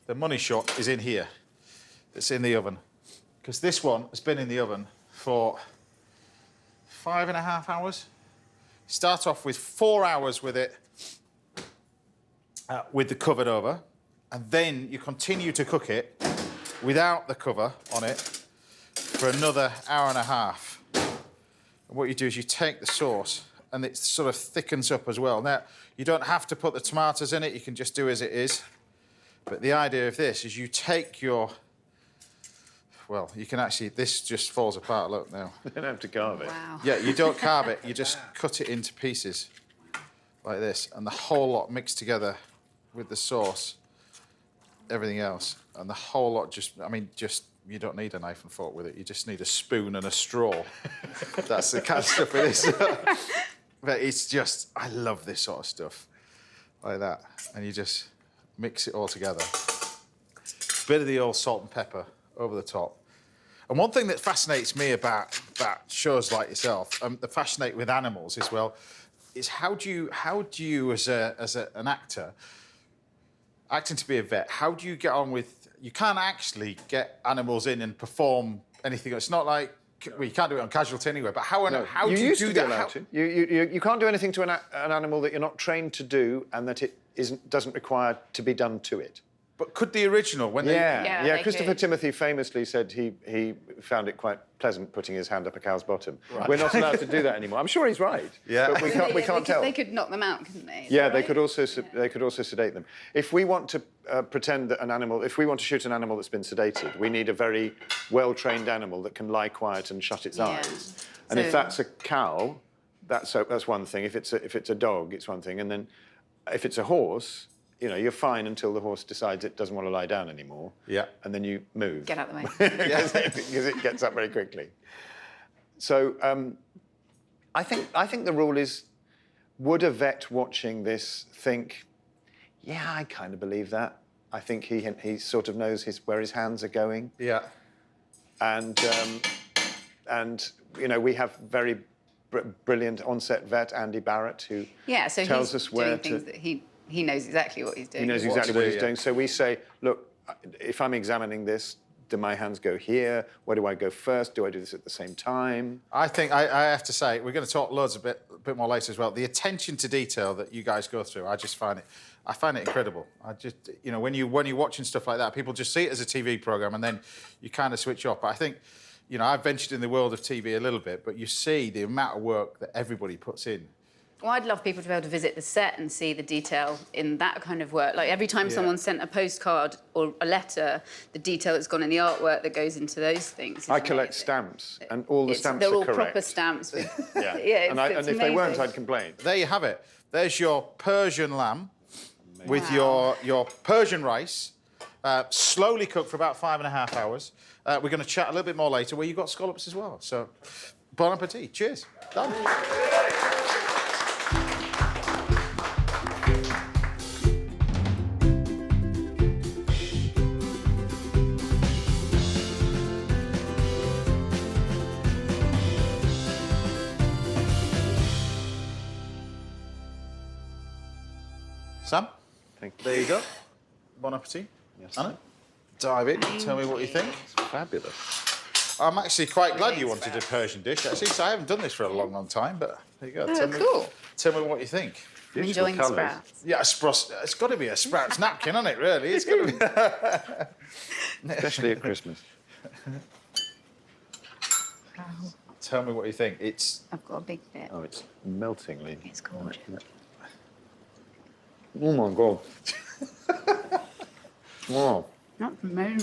the money shot is in here. It's in the oven. Because this one has been in the oven for 5.5 hours. Start off with 4 hours with it, with the cover over, and then you continue to cook it without the cover on it for another 1.5 hours. And what you do is you take the sauce and it sort of thickens up as well. Now, you don't have to put the tomatoes in it, you can just do as it is. But the idea of this is you take your... Well, you can actually... This just falls apart, look now. You don't have to carve it. Wow. Yeah, you don't carve it, you just cut it into pieces like this, and the whole lot mixed together with the sauce, everything else, and the whole lot just... I mean, just... You don't need a knife and fork with it. You just need a spoon and a straw. That's the kind of stuff it is. But it's just... I love this sort of stuff. Like that. And you just mix it all together. Bit of the old salt and pepper over the top. And one thing that fascinates me about shows like yourself, that fascinate with animals as well, is how do you as an actor, acting to be a vet, how do you get on with... You can't actually get animals in and perform anything. It's not like... Well, you can't do it on Casualty anyway, but how do you do that? You can't do anything to an animal that you're not trained to do and that it doesn't require to be done to it. But could the original, when Yeah, Christopher Timothy famously said he found it quite pleasant putting his hand up a cow's bottom. Right. We're not allowed to do that anymore. I'm sure he's right. Yeah. But we can't tell. They could knock them out, couldn't they? Yeah, they could also sedate them. If we want to pretend that an animal, if we want to shoot an animal that's been sedated, we need a very well-trained animal that can lie quiet and shut its eyes. And if that's a cow, that's one thing. If it's a dog, it's one thing. And then if it's a horse, you know, you're fine until the horse decides it doesn't want to lie down anymore. Yeah. And then you move. Get out of the way. Because it gets up very quickly. So I think the rule is, would a vet watching this think, yeah, I kind of believe that. I think he sort of knows where his hands are going. Yeah. And you know, we have very brilliant on-set vet, Andy Barrett, who tells us where to... That he knows exactly what he's doing. He knows exactly what he's doing. So we say, look, if I'm examining this, do my hands go here? Where do I go first? Do I do this at the same time? I think I have to say, we're going to talk loads a bit more later as well. The attention to detail that you guys go through, I find it incredible. I just, you know, when you're watching stuff like that, people just see it as a TV program and then you kind of switch off. But I think, you know, I've ventured in the world of TV a little bit, but you see the amount of work that everybody puts in Well, I'd love people to be able to visit the set and see the detail in that kind of work. Like every time someone sent a postcard or a letter, the detail that's gone in the artwork that goes into those things. I collect stamps, and all the stamps are correct. They're all proper stamps. Yeah, it's and if they weren't, amazing. I'd complain. There you have it. There's your Persian lamb with your Persian rice, slowly cooked for about 5.5 hours. We're going to chat a little bit more later where you've got scallops as well. So, bon appetit. Cheers. Done. Sam? Thank you. There you go. Bon appetit. Yes. Anna, dive in. Tell me what you think. Fabulous. I'm actually quite glad you wanted a Persian dish, actually, so I haven't done this for a long, long time, but there you go. Cool. Tell me what you think. I'm enjoying the sprouts. Yeah, it's got to be a sprouts napkin, hasn't it, really? It's got to be... Especially at Christmas. Tell me what you think. It's... I've got a big bit. Oh, it's meltingly. It's gorgeous. Oh, my God. Oh. Not from me.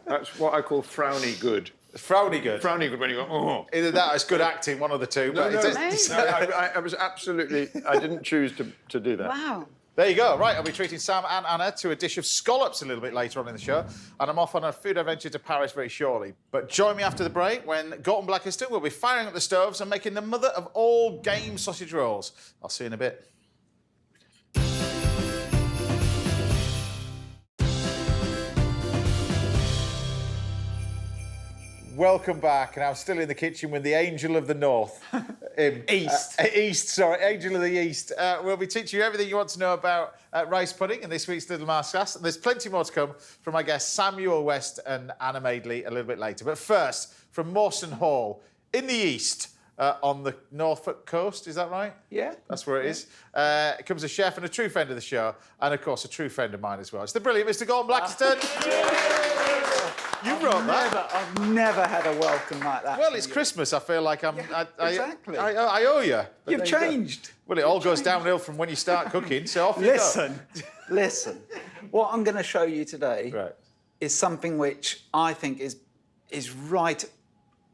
That's what I call frowny good. Frowny good. Frowny good when you go, oh. Either that or it's good acting, one of the two. No, but no, it's- I was absolutely... I didn't choose to do that. Wow. There you go. Right, I'll be treating Sam and Anna to a dish of scallops a little bit later on in the show. And I'm off on a food adventure to Paris very shortly. But join me after the break when Galton Blackiston will be firing up the stoves and making the mother of all game sausage rolls. I'll see you in a bit. Welcome back, and I'm still in the kitchen with the Angel of the North. East, sorry, Angel of the East. We'll be teaching you everything you want to know about rice pudding in this week's Little Masterclass. And there's plenty more to come from my guests Samuel West and Anna Madeley a little bit later. But first, from Mawson Hall in the East, on the Norfolk coast, is that right? Yeah. That's where it is. Comes a chef and a true friend of the show, and of course, a true friend of mine as well. It's the brilliant Mr. Galton Blackiston. You brought that. I've never had a welcome like that. Well, it's Christmas. I feel like exactly. I owe you. But You've there you go. changed. Well, it all goes downhill from when you start cooking, so off you go. Listen. What I'm going to show you today Right. is something which I think is right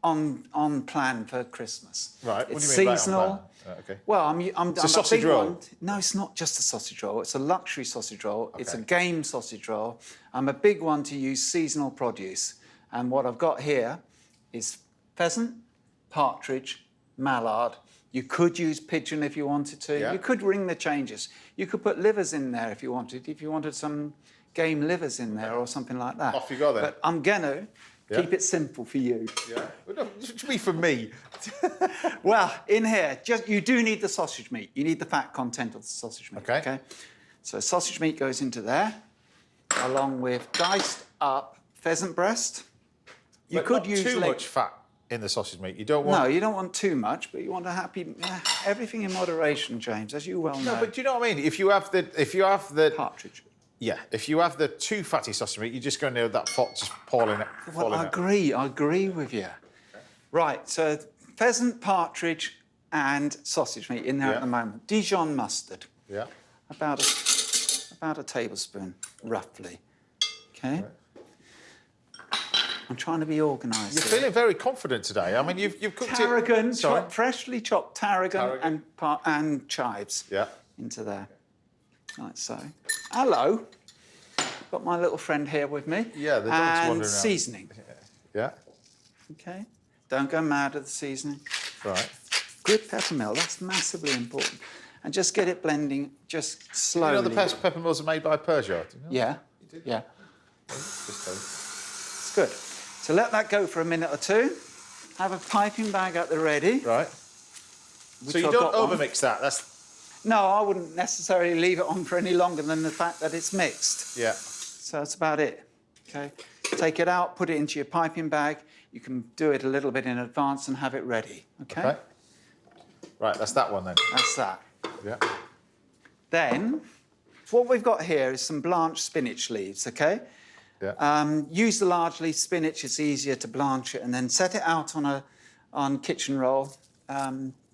on plan for Christmas. Right. It's What do you mean, right on seasonal. plan? Right, okay. Well, I'm It's a I'm sausage big roll. one. No, it's not just a sausage roll. It's a luxury sausage roll. It's a Okay. game sausage roll. I'm a big one to use seasonal produce. And what I've got here is pheasant, partridge, mallard. You could use pigeon if you wanted to. Yeah. You could ring the changes. You could put livers in there if you wanted some game livers in there or something like that. Off you go then. But I'm gonna Yeah. keep it simple for you. Yeah. Well, no, it should be for me. Well, in here, you do need the sausage meat. You need the fat content of the sausage meat. Okay. So sausage meat goes into there, along with diced up pheasant breast. You But could not use too leg- much fat in the sausage meat. You don't want. No, you don't want too much, but you want everything in moderation, James, as you well know. No, but do you know what I mean? If you have the partridge. Yeah, if you have the too fatty sausage meat, you're just going to know that fat just falling Well, I agree with you. Right, so pheasant, partridge, and sausage meat in there Yeah. at the moment. Dijon mustard, Yeah. about a tablespoon, roughly. Okay. Right. I'm trying to be organised. You're here. feeling very confident today. I mean, you've cooked Tarragon, it. Sorry. freshly chopped tarragon, and chives Yeah. into there, like so. Hello. Got my little friend here with me. Yeah, the dog's and wandering around. seasoning. Yeah. Okay. Don't go mad at the seasoning. Right. Good peppermill. That's massively important. And just get it blending just slowly. You know the peppermills are made by Peugeot. Do you know? Yeah. Yeah. Just tell you. It's good. So let that go for a minute or two. Have a piping bag at the ready. Right. which So you I've don't got one. overmix that. That's No, I wouldn't necessarily leave it on for any longer than the fact that it's mixed. yeah. So that's about it. Okay. Take it out, put it into your piping bag. You can do it a little bit in advance and have it ready. Okay. Right, that's that one then. That's that. Yeah. Then, what we've got here is some blanched spinach leaves, okay? Yeah. Use the large leaf spinach, it's easier to blanch it, and then set it out on kitchen roll.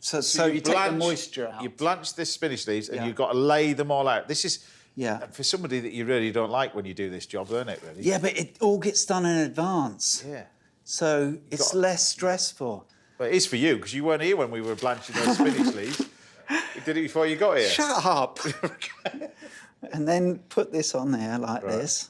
So you take the moisture out. You blanch the spinach leaves and Yeah. you've got to lay them all out. This is Yeah. for somebody that you really don't like when you do this job, isn't it? Really. Yeah, but it all gets done in advance. Yeah. So it's less stressful. But it is for you because you weren't here when we were blanching those spinach leaves. You did it before you got here. Shut up. And then put this on there like this.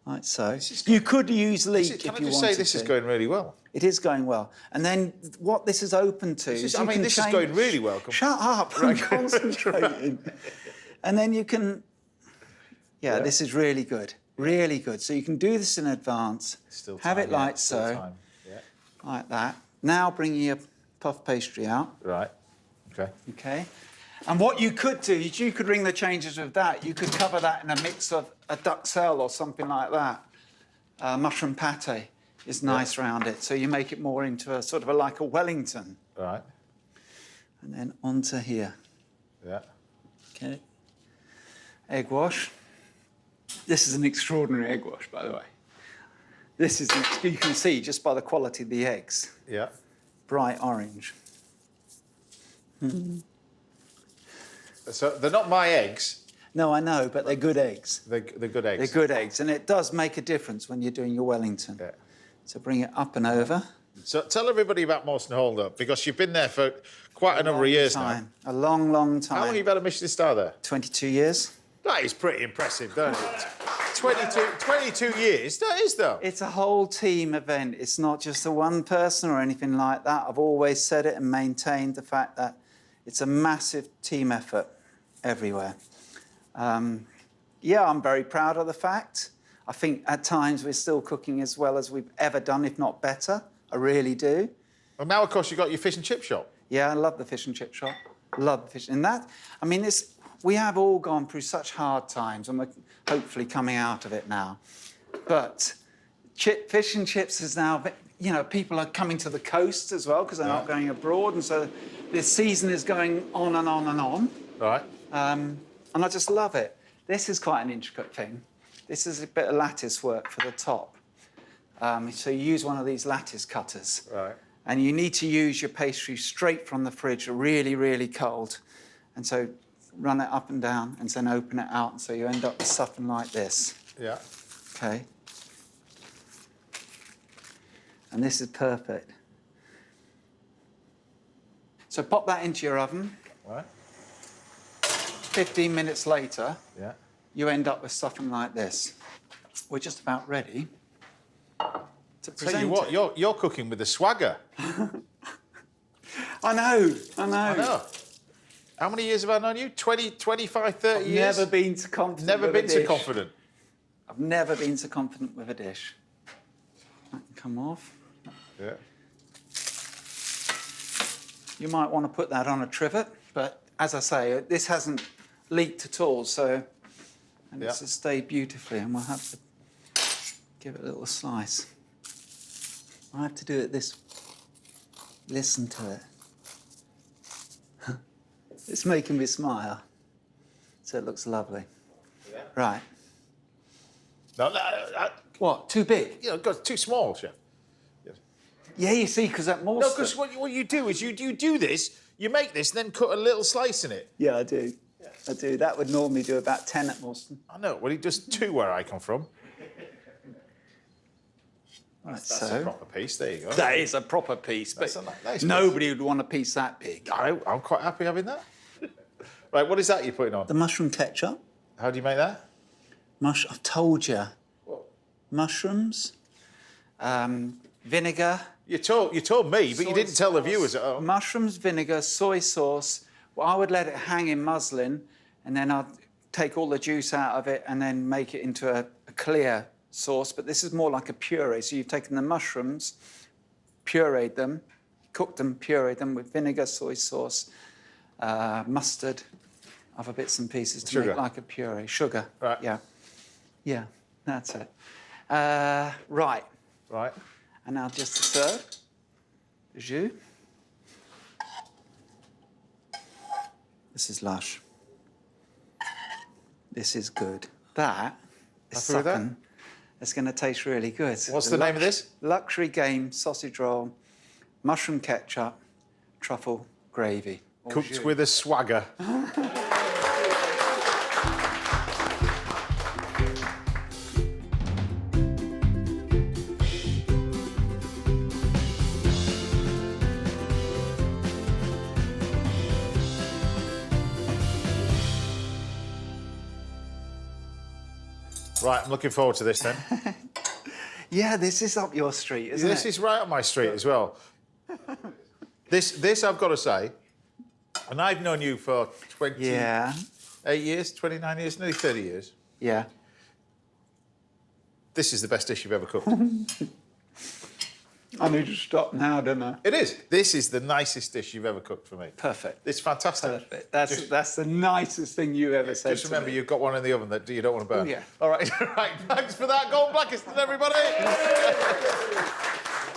Like so. You could use leek if you wanted to. Can I just say this is going really well? It is going well. And then what this is open to is you can this is going really well. Shut up. I'm concentrating. And then you can... Yeah, this is really good. Really good. So you can do this in advance. Still have time, it like still so. time. Yeah. Like that. Now bring your puff pastry out. Right. Okay. Okay. And what you could do is you could ring the changes with that. You could cover that in a mix of a duxelle or something like that. Mushroom pate is nice round it. So you make it more into a sort of like a Wellington. Right. And then onto here. Yeah. Okay. Egg wash. This is an extraordinary egg wash, by the way. This is, you can see just by the quality of the eggs. Yeah. Bright orange. So they're not my eggs. No, I know, but they're good eggs. They're good eggs. They're good eggs, and it does make a difference when you're doing your Wellington. Yeah. So bring it up and over. So tell everybody about Mawson Hall, though, because you've been there for quite a number of years now. A long, long time. How long have you had a Michelin star there? 22 years. That is pretty impressive, don't it? 22 years, that is, though. It's a whole team event. It's not just a one person or anything like that. I've always said it and maintained the fact that it's a massive team effort everywhere. Yeah, I'm very proud of the fact. I think at times we're still cooking as well as we've ever done, if not better. I really do. Well, now, of course, you've got your fish and chip shop. Yeah, I love the fish and chip shop. Love the fish. And that, I mean, we have all gone through such hard times, and we're hopefully coming out of it now. But fish and chips is now, you know, people are coming to the coast as well because they're not going abroad, and so this season is going on and on and on. Right. And I just love it. This is quite an intricate thing. This is a bit of lattice work for the top. So you use one of these lattice cutters. Right. And you need to use your pastry straight from the fridge, really, really cold. And so run it up and down and then open it out. And so you end up with something like this. Yeah. Okay. And this is perfect. So pop that into your oven. Right. 15 minutes later, Yeah. you end up with something like this. We're just about ready to present Tell you what, it. you're cooking with a swagger. I know. I know. How many years have I known you? 20, 25, 30 I've years? never been so confident Never with been a so dish. confident. I've never been so confident with a dish. That can come off. Yeah. You might want to put that on a trivet, but as I say, this hasn't leaked at all, so and this has stayed beautifully, and we'll have to give it a little slice. I have to do it this. Listen to it. It's making me smile, so it looks lovely. Yeah. Right. No, What? Too big? you know, it's too small, chef. Yeah, you see, because that more. No, because what you do is you do this, you make this, and then cut a little slice in it. Yeah, I do. Yeah. I do. That would normally do about 10 at Morstan. I know. Well, he does 2 where I come from. Right, That's so a proper piece. There you go. that is a proper piece, but That's a nice piece. nobody would want a piece that big. I'm quite happy having that. Right, what is that you're putting on? The mushroom ketchup. How do you make that? I've told you. Mushrooms, vinegar. You told me, but you didn't tell the viewers at home. Mushrooms, vinegar, soy sauce. Well, I would let it hang in muslin, and then I'd take all the juice out of it and then make it into a clear sauce. But this is more like a puree. So you've taken the mushrooms, pureed them, cooked them, pureed them with vinegar, soy sauce, mustard, other bits and pieces to Sugar. make like a puree. Sugar. Right. Yeah. Yeah, that's it. Right. Right. And now just to serve, the jus. This is lush. This is good. That is Happy with that? something that's going to taste really good. What's the name of this? Luxury Game sausage roll, mushroom ketchup, truffle gravy. Au Cooked jus. with a swagger. Right, I'm looking forward to this then. Yeah, this is up your street, isn't This it? is right up my street as well. This I've got to say, and I've known you for 28 years, 29 years, nearly 30 years. Yeah. This is the best dish you've ever cooked. I need to stop now, don't I? It is. This is the nicest dish you've ever cooked for me. Perfect. It's fantastic. Perfect. That's the nicest thing you ever said. Just remember, you've got one in the oven that you don't want to burn. Oh, yeah. All right. Right. Thanks for that, Galton Blackiston, everybody.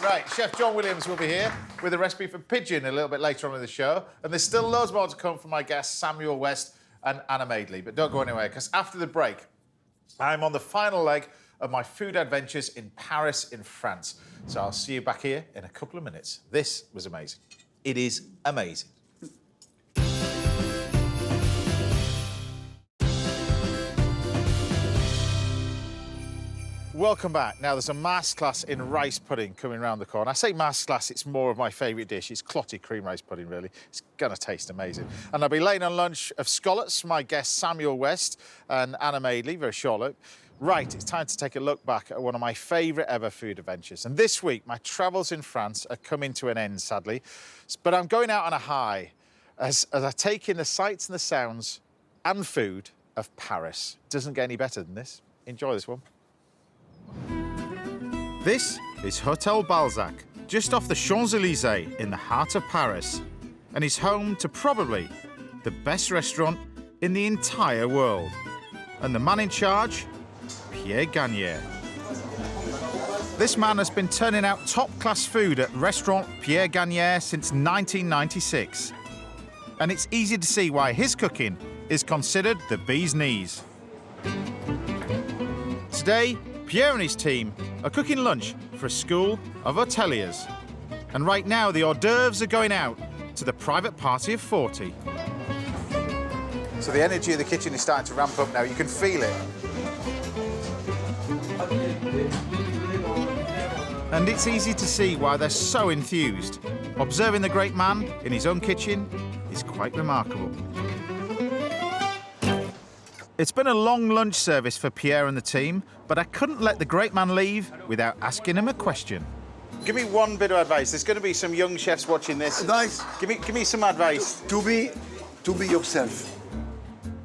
Right. Chef John Williams will be here with a recipe for pigeon a little bit later on in the show, and there's still loads more to come from my guests Samuel West and Anna Madeley. But don't go anywhere, because after the break, I'm on the final leg of my food adventures in Paris, in France. So I'll see you back here in a couple of minutes. This was amazing. It is amazing. Welcome back. Now, there's a masterclass in rice pudding coming round the corner. I say masterclass, it's more of my favourite dish. It's clotty cream rice pudding, really. It's going to taste amazing. And I'll be laying on lunch of scallops for my guests Samuel West and Anna Madeley, very short. Right, it's time to take a look back at one of my favourite ever food adventures. And this week, my travels in France are coming to an end, sadly. But I'm going out on a high as I take in the sights and the sounds and food of Paris. Doesn't get any better than this. Enjoy this one. This is Hotel Balzac, just off the Champs-Élysées in the heart of Paris, and is home to probably the best restaurant in the entire world. And the man in charge, Pierre Gagnaire. This man has been turning out top-class food at restaurant Pierre Gagnaire since 1996. And it's easy to see why his cooking is considered the bee's knees. Today, Pierre and his team are cooking lunch for a school of hoteliers. And right now, the hors d'oeuvres are going out to the private party of 40. So the energy of the kitchen is starting to ramp up now. You can feel it. And it's easy to see why they're so enthused. Observing the great man in his own kitchen is quite remarkable. It's been a long lunch service for Pierre and the team, but I couldn't let the great man leave without asking him a question. Give me one bit of advice. There's going to be some young chefs watching this. Advice? Give me some advice. To be yourself.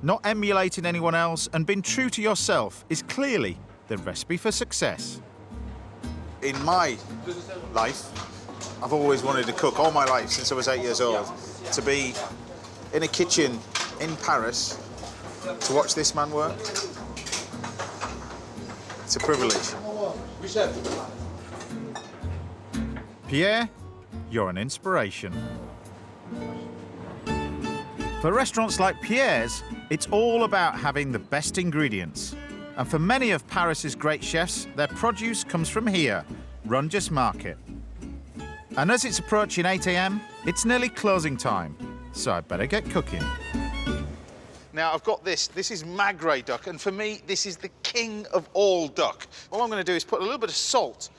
Not emulating anyone else and being true to yourself is clearly the recipe for success. In my life, I've always wanted to cook all my life since I was 8 years old. To be in a kitchen in Paris, to watch this man work, it's a privilege. Pierre, you're an inspiration. For restaurants like Pierre's, it's all about having the best ingredients. And for many of Paris's great chefs, their produce comes from here, Rungis Market. And as it's approaching 8 a.m, it's nearly closing time, so I better get cooking. Now, I've got this. This is magret duck, and for me, this is the king of all duck. All I'm going to do is put a little bit of salt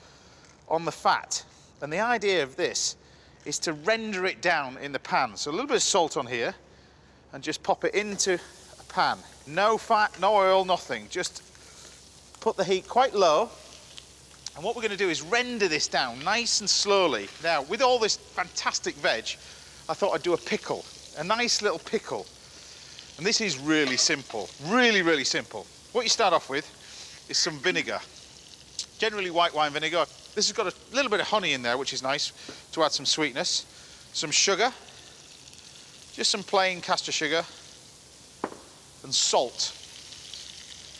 on the fat. And the idea of this is to render it down in the pan. So a little bit of salt on here, and just pop it into a pan. No fat, no oil, nothing. Just put the heat quite low. And what we're going to do is render this down nice and slowly. Now, with all this fantastic veg, I thought I'd do a pickle, a nice little pickle. And this is really simple, really, really simple. What you start off with is some vinegar, generally white wine vinegar. This has got a little bit of honey in there, which is nice to add some sweetness. Some sugar, just some plain castor sugar, and salt.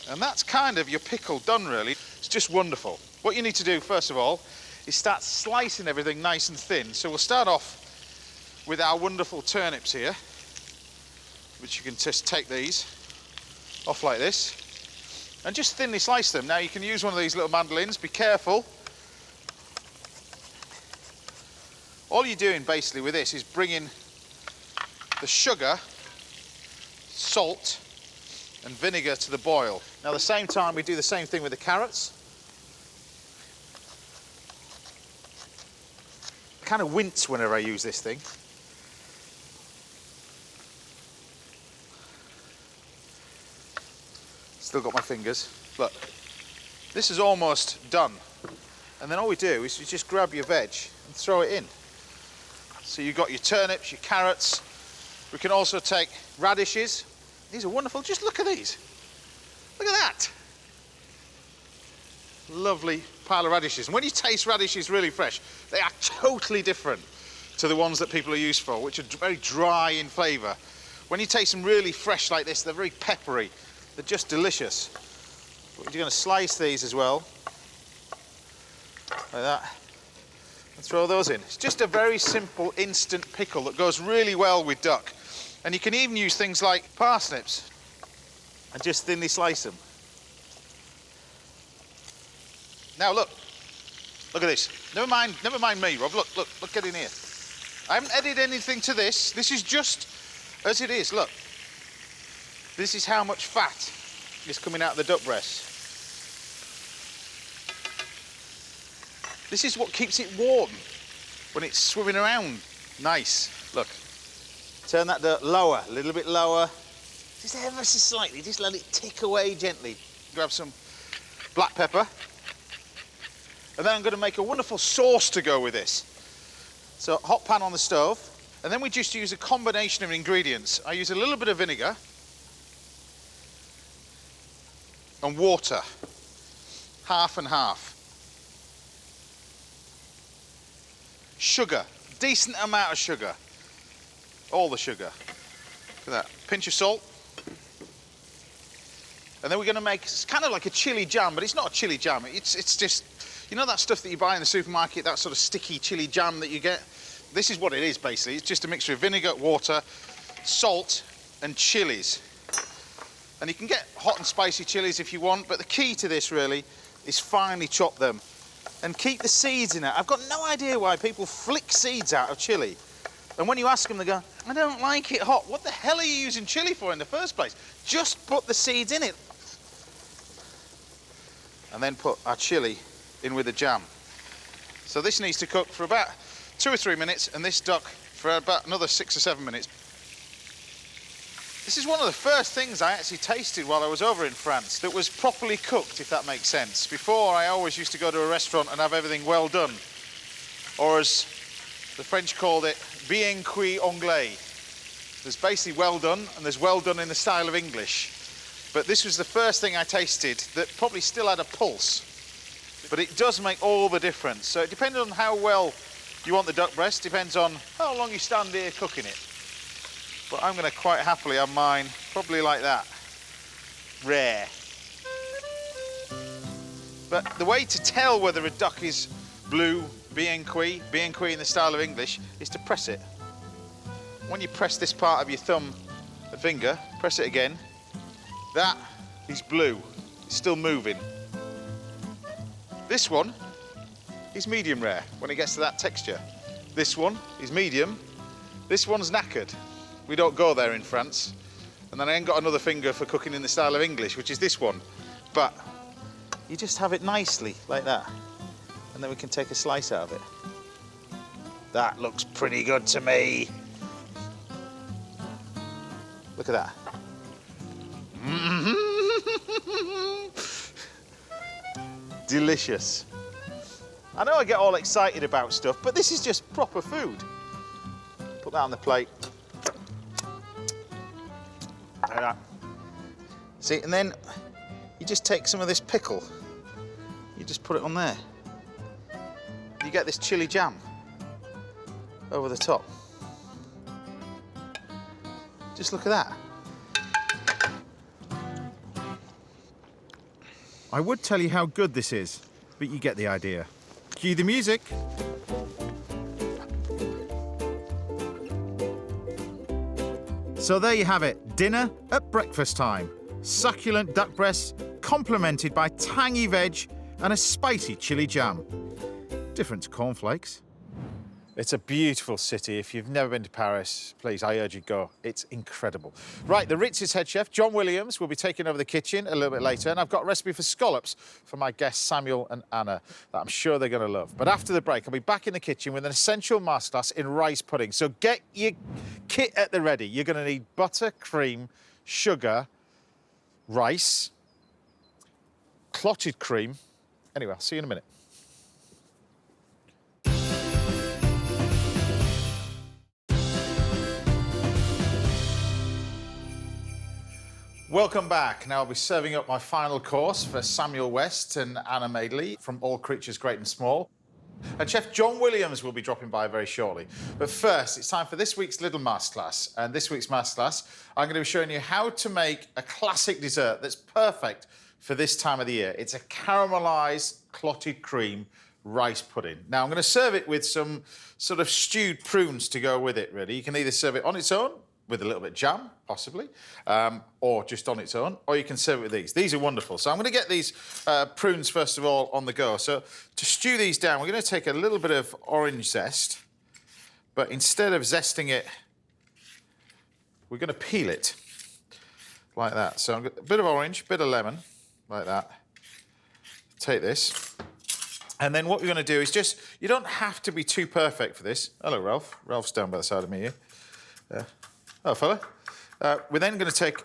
And that's kind of your pickle done, really. It's just wonderful. What you need to do, first of all, is start slicing everything nice and thin. So we'll start off with our wonderful turnips here, which you can just take these off like this, and just thinly slice them. Now, you can use one of these little mandolins. Be careful. All you're doing, basically, with this is bringing the sugar, salt, and vinegar to the boil. Now, at the same time, we do the same thing with the carrots. I kind of wince whenever I use this thing. Still got my fingers. Look, this is almost done. And then all we do is you just grab your veg and throw it in. So you've got your turnips, your carrots. We can also take radishes. These are wonderful. Just look at these. Look at that. Lovely pile of radishes. And when you taste radishes really fresh, they are totally different to the ones that people are used for, which are very dry in flavour. When you taste them really fresh like this, they're very peppery. They're just delicious. You're going to slice these as well, like that, and throw those in. It's just a very simple instant pickle that goes really well with duck. And you can even use things like parsnips and just thinly slice them. Now look at this. Never mind me, Rob. Look, get in here. I haven't added anything to this. This is just as it is. Look, this is how much fat is coming out of the duck breast. This is what keeps it warm when it's swimming around. Nice. Look. Turn that dirt lower, a little bit lower. Just ever so slightly, just let it tick away gently. Grab some black pepper. And then I'm going to make a wonderful sauce to go with this. So, hot pan on the stove. And then we just use a combination of ingredients. I use a little bit of vinegar and water. Half and half. Sugar. Decent amount of sugar. All the sugar. Look at that. Pinch of salt. And then we're going to make, it's kind of like a chili jam, but it's not a chili jam. It's just, you know that stuff that you buy in the supermarket, that sort of sticky chili jam that you get? This is what it is, basically. It's just a mixture of vinegar, water, salt, and chilies. And you can get hot and spicy chilies if you want, but the key to this, really, is finely chop them and keep the seeds in it. I've got no idea why people flick seeds out of chili. And when you ask them, they go, I don't like it hot. What the hell are you using chili for in the first place? Just put the seeds in it. And then put our chili in with the jam. So this needs to cook for about 2 or 3 minutes, and this duck for about another 6 or 7 minutes. This is one of the first things I actually tasted while I was over in France that was properly cooked, if that makes sense. Before, I always used to go to a restaurant and have everything well done. Or as the French called it, bien cuit anglais. There's basically well done, and there's well done in the style of English. But this was the first thing I tasted that probably still had a pulse. But it does make all the difference. So it depends on how well you want the duck breast, depends on how long you stand here cooking it. But I'm going to quite happily have mine probably like that. Rare. But the way to tell whether a duck is blue, bien cuit in the style of English, is to press it. When you press this part of your thumb and finger, press it again, that is blue. It's still moving. This one is medium rare when it gets to that texture. This one is medium. This one's knackered. We don't go there in France. And then I ain't got another finger for cooking in the style of English, which is this one. But you just have it nicely, like that. And then we can take a slice out of it. That looks pretty good to me. Look at that. Delicious. I know I get all excited about stuff, but this is just proper food. Put that on the plate. Like that. See, and then you just take some of this pickle. You just put it on there. You get this chili jam over the top. Just look at that. I would tell you how good this is, but you get the idea. Cue the music. So there you have it, dinner at breakfast time. Succulent duck breasts, complemented by tangy veg and a spicy chili jam. Different to cornflakes. It's a beautiful city. If you've never been to Paris, please, I urge you to go. It's incredible. Right, the Ritz's head chef, John Williams, will be taking over the kitchen a little bit later, and I've got a recipe for scallops for my guests Samuel and Anna that I'm sure they're going to love. But after the break, I'll be back in the kitchen with an essential masterclass in rice pudding. So get your kit at the ready. You're going to need butter, cream, sugar, rice, clotted cream. Anyway, I'll see you in a minute. Welcome back. Now I'll be serving up my final course for Samuel West and Anna Madeley from All Creatures Great and Small. And Chef John Williams will be dropping by very shortly. But first, it's time for this week's little masterclass. And this week's masterclass, I'm going to be showing you how to make a classic dessert that's perfect for this time of the year. It's a caramelised clotted cream rice pudding. Now, I'm going to serve it with some sort of stewed prunes to go with it, really. You can either serve it on its own, with a little bit of jam, possibly, or just on its own, or you can serve it with these. These are wonderful. So I'm going to get these prunes, first of all, on the go. So to stew these down, we're going to take a little bit of orange zest, but instead of zesting it, we're going to peel it like that. So I'm going to, a bit of orange, a bit of lemon, like that. Take this. And then what we're going to do is just, you don't have to be too perfect for this. Hello, Ralph. Ralph's down by the side of me here. Oh, fella. We're then going to take,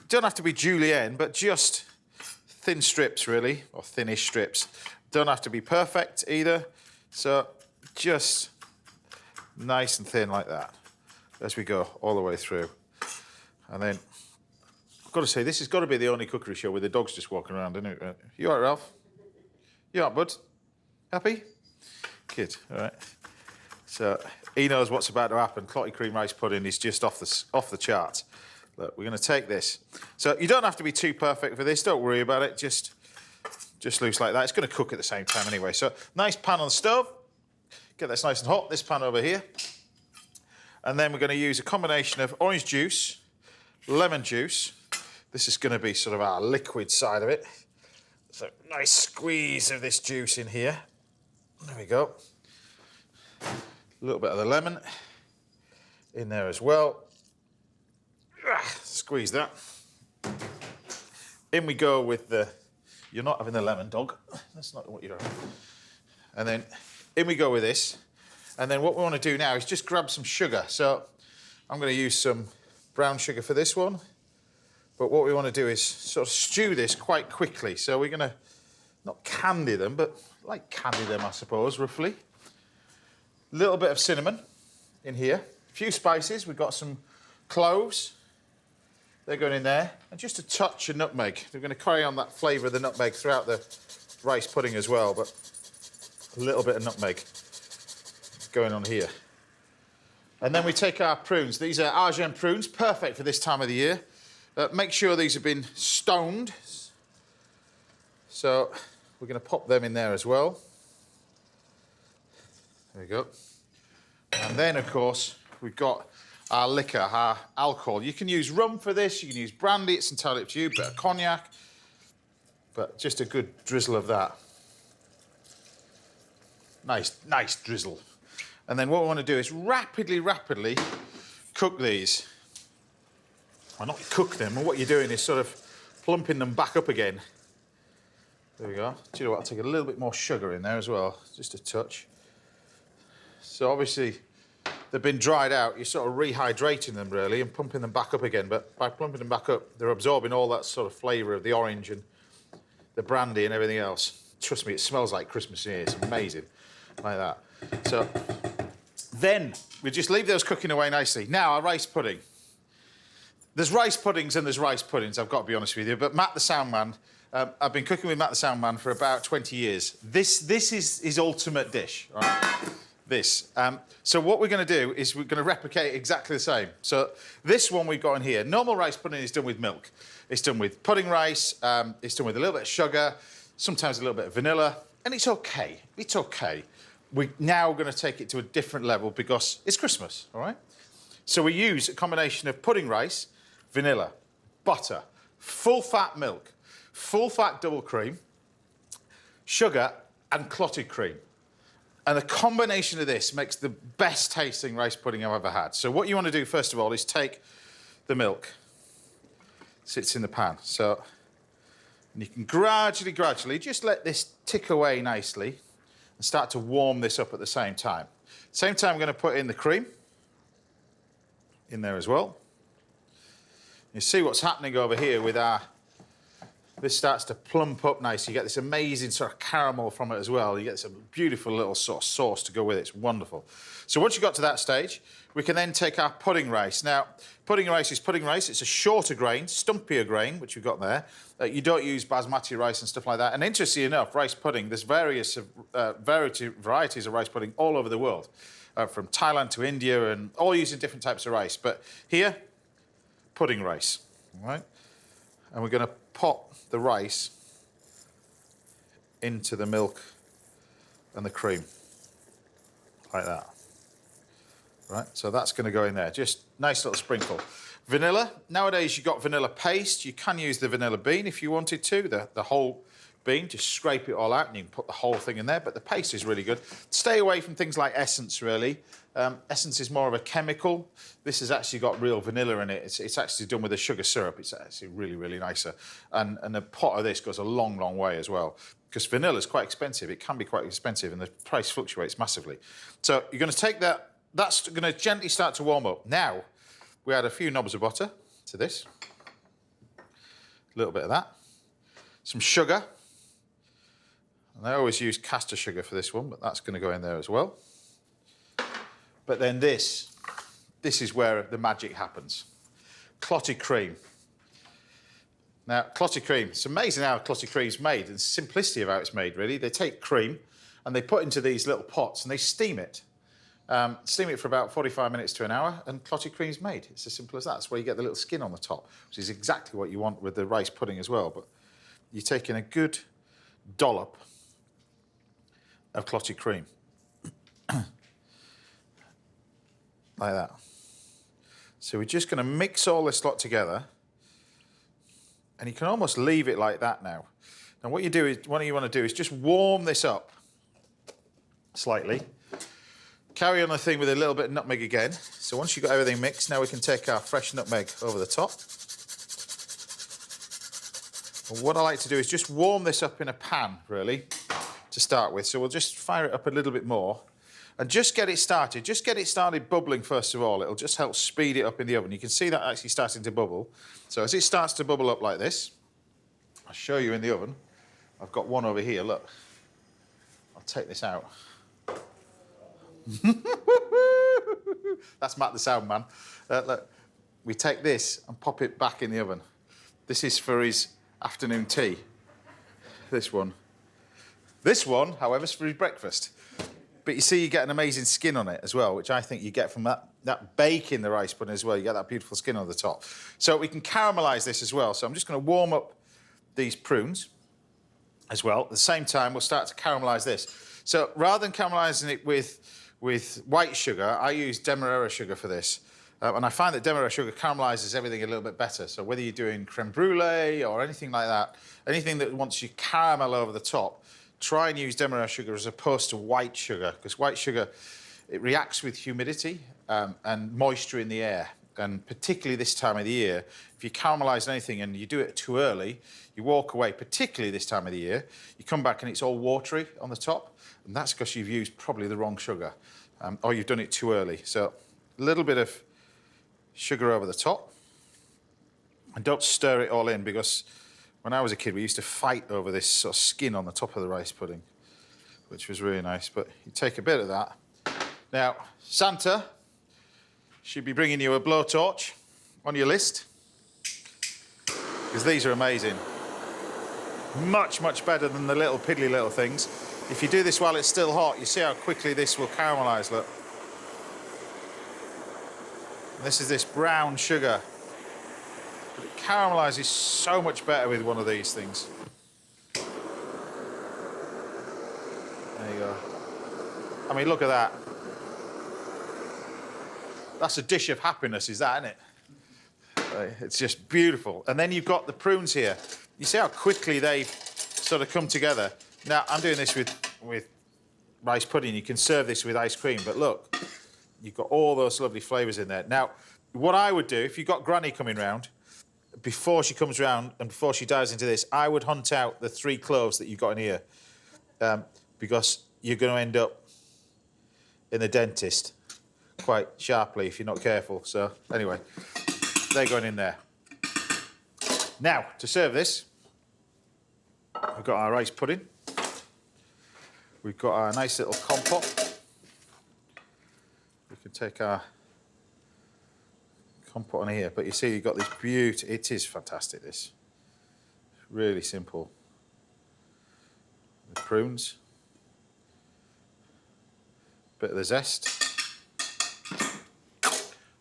don't have to be julienne, but just thin strips, really, or thinnish strips. Don't have to be perfect either. So just nice and thin like that as we go all the way through. And then, I've got to say, this has got to be the only cookery show with the dogs just walking around, isn't it? You all right, Ralph? You all right, bud? Happy? Good, all right. So he knows what's about to happen. Clotted cream rice pudding is just off the charts. Look, we're going to take this. So you don't have to be too perfect for this. Don't worry about it. Just loose like that. It's going to cook at the same time anyway. So nice pan on the stove. Get this nice and hot. This pan over here. And then we're going to use a combination of orange juice, lemon juice. This is going to be sort of our liquid side of it. So nice squeeze of this juice in here. There we go. A little bit of the lemon in there as well. Squeeze that. In we go with the... You're not having the lemon, dog. That's not what you're having. And then in we go with this. And then what we want to do now is just grab some sugar. So I'm going to use some brown sugar for this one. But what we want to do is sort of stew this quite quickly. So we're going to not candy them, but like candy them, I suppose, roughly. A little bit of cinnamon in here. A few spices. We've got some cloves. They're going in there. And just a touch of nutmeg. We're going to carry on that flavour of the nutmeg throughout the rice pudding as well, but a little bit of nutmeg going on here. And then we take our prunes. These are Argent prunes, perfect for this time of the year. Make sure these have been stoned. So we're going to pop them in there as well. There we go. And then, of course, we've got our liquor, our alcohol. You can use rum for this, you can use brandy, it's entirely up to you, a bit of cognac, but just a good drizzle of that. Nice drizzle. And then what we want to do is rapidly cook these. Well, not cook them, and what you're doing is sort of plumping them back up again. There we go. Do you know what? I'll take a little bit more sugar in there as well, just a touch. So obviously, they've been dried out. You're sort of rehydrating them, really, and pumping them back up again. But by pumping them back up, they're absorbing all that sort of flavour of the orange and the brandy and everything else. Trust me, it smells like Christmas here. It's amazing, like that. So then we just leave those cooking away nicely. Now, our rice pudding. There's rice puddings and there's rice puddings, I've got to be honest with you. But Matt the Soundman, I've been cooking with Matt the Soundman for about 20 years. This is his ultimate dish, all right? This. So what we're going to do is we're going to replicate exactly the same. So this one we've got in here. Normal rice pudding is done with milk. It's done with pudding rice. It's done with a little bit of sugar, sometimes a little bit of vanilla, and it's okay. It's okay. We're now going to take it to a different level because it's Christmas, all right? So we use a combination of pudding rice, vanilla, butter, full-fat milk, full-fat double cream, sugar, and clotted cream. And the combination of this makes the best tasting rice pudding I've ever had. So what you want to do, first of all, is take the milk. Sits in the pan. So and you can gradually just let this tick away nicely and start to warm this up at the same time. Same time, I'm going to put in the cream in there as well. You see what's happening over here with our... This starts to plump up nicely. You get this amazing sort of caramel from it as well. You get some beautiful little sort of sauce to go with it. It's wonderful. So once you got to that stage, we can then take our pudding rice. Now, pudding rice is pudding rice. It's a shorter grain, stumpier grain, which we've got there. You don't use basmati rice and stuff like that. And interestingly enough, rice pudding, there's various varieties of rice pudding all over the world, from Thailand to India, and all using different types of rice. But here, pudding rice, all right? And we're going to pop the rice into the milk and the cream, like that. Right, so that's going to go in there. Just nice little sprinkle. Vanilla. Nowadays, you've got vanilla paste. You can use the vanilla bean if you wanted to, the whole bean. Just scrape it all out and you can put the whole thing in there. But the paste is really good. Stay away from things like essence, really. Essence is more of a chemical. This has actually got real vanilla in it. It's actually done with a sugar syrup. It's actually really, really nicer. And a pot of this goes a long, long way as well. Because vanilla is quite expensive. It can be quite expensive and the price fluctuates massively. So you're going to take that. That's going to gently start to warm up. Now, we add a few knobs of butter to this. A little bit of that. Some sugar. And I always use caster sugar for this one, but that's going to go in there as well. But then this is where the magic happens. Clotted cream. Now, clotted cream, it's amazing how clotted cream's made, and the simplicity of how it's made, really. They take cream and they put it into these little pots and they steam it. Steam it for about 45 minutes to an hour, and clotted cream's made. It's as simple as that. That's where you get the little skin on the top, which is exactly what you want with the rice pudding as well. But you're taking a good dollop of clotted cream. Like that. So we're just going to mix all this lot together, and you can almost leave it like that now. Now what you want to do is just warm this up slightly. Carry on the thing with a little bit of nutmeg again. So once you've got everything mixed, now we can take our fresh nutmeg over the top. And what I like to do is just warm this up in a pan, really, to start with. So we'll just fire it up a little bit more and just get it started. Just get it started bubbling, first of all. It'll just help speed it up in the oven. You can see that actually starting to bubble. So as it starts to bubble up like this, I'll show you in the oven. I've got one over here, look. I'll take this out. That's Matt the sound man. Look, we take this and pop it back in the oven. This is for his afternoon tea. This one. This one, however, is for his breakfast. But you see you get an amazing skin on it as well, which I think you get from that bake in the rice pudding as well. You get that beautiful skin on the top. So we can caramelise this as well. So I'm just going to warm up these prunes as well. At the same time, we'll start to caramelise this. So rather than caramelising it with white sugar, I use demerara sugar for this. And I find that demerara sugar caramelises everything a little bit better. So whether you're doing creme brulee or anything like that, anything that wants you caramel over the top, try and use demerara sugar as opposed to white sugar, because white sugar, it reacts with humidity and moisture in the air. And particularly this time of the year, if you caramelise anything and you do it too early, you walk away, particularly this time of the year, you come back and it's all watery on the top, and that's because you've used probably the wrong sugar, or you've done it too early. So a little bit of sugar over the top, and don't stir it all in, because when I was a kid, we used to fight over this sort of skin on the top of the rice pudding, which was really nice. But you take a bit of that. Now, Santa should be bringing you a blowtorch on your list, because these are amazing. Much, much better than the little piddly little things. If you do this while it's still hot, you see how quickly this will caramelise, look. And this is this brown sugar. But it caramelises so much better with one of these things. There you go. I mean, look at that. That's a dish of happiness, is that, isn't it? It's just beautiful. And then you've got the prunes here. You see how quickly they sort of come together. Now, I'm doing this with rice pudding. You can serve this with ice cream, but look, you've got all those lovely flavours in there. Now, what I would do, if you've got Granny coming round, before she comes round and before she dives into this, I would hunt out the 3 cloves that you've got in here, because you're going to end up in the dentist quite sharply if you're not careful. So, anyway, they're going in there. Now, to serve this, we've got our rice pudding. We've got our nice little compote. We can take our compote on here, but you see you've got this beauty. It is fantastic, this. Really simple. The prunes. Bit of the zest.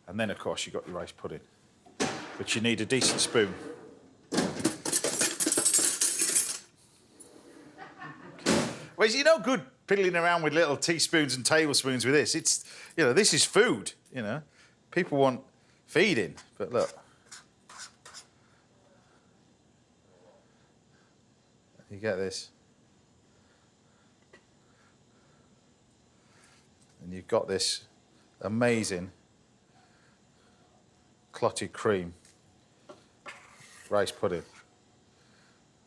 And then, of course, you've got your rice pudding. But you need a decent spoon. Well, you're no good piddling around with little teaspoons and tablespoons with this. It's, you know, this is food, you know. People want feeding, but look. You get this. And you've got this amazing clotted cream rice pudding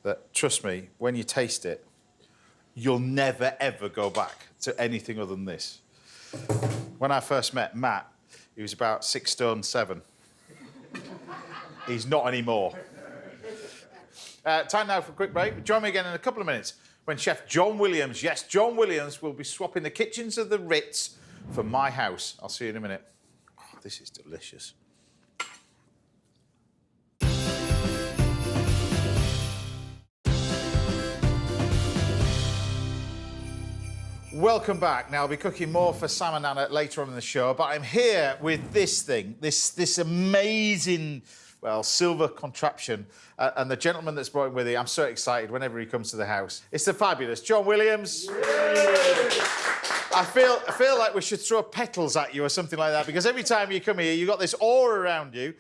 that, trust me, when you taste it, you'll never, ever go back to anything other than this. When I first met Matt, he was about 6'7". He's not anymore. Time now for a quick break. Join me again in a couple of minutes when Chef John Williams, yes, John Williams, will be swapping the kitchens of the Ritz for my house. I'll see you in a minute. Oh, this is delicious. Welcome back. Now, I'll be cooking more for Sam and Anna later on in the show, but I'm here with this thing, this amazing, well, silver contraption, and the gentleman that's brought him with him. I'm so excited whenever he comes to the house. It's the fabulous John Williams. I feel like we should throw petals at you or something like that, because every time you come here, you've got this aura around you.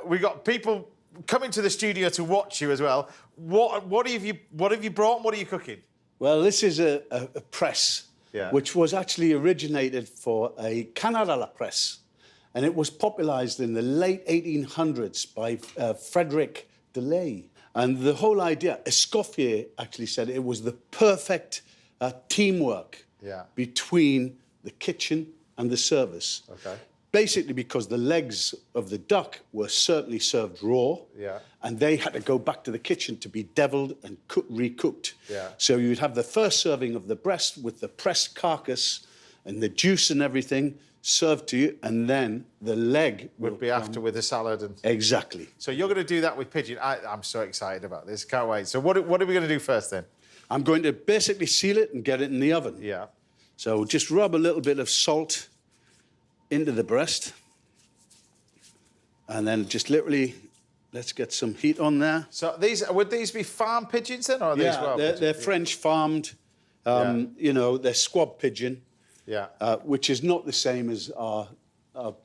We've got people coming to the studio to watch you as well. What have you brought and what are you cooking? Well, this is a press, which was actually originated for a Canarella press. And it was popularised in the late 1800s by Frederick Delay. And the whole idea, Escoffier actually said it was the perfect teamwork between the kitchen and the service. Okay. Basically because the legs of the duck were certainly served raw, and they had to go back to the kitchen to be devilled and recooked. So you'd have the first serving of the breast with the pressed carcass and the juice and everything served to you, and then the leg would be after with the salad. And exactly. So you're going to do that with pigeon. I'm so excited about this. Can't wait. So what are we going to do first then? I'm going to basically seal it and get it in the oven. Yeah. So just rub a little bit of salt into the breast, and then just literally let's get some heat on there. So would these be farm pigeons then, or are these wild pigeons? They're French farmed. You know, they're squab pigeon. Which is not the same as our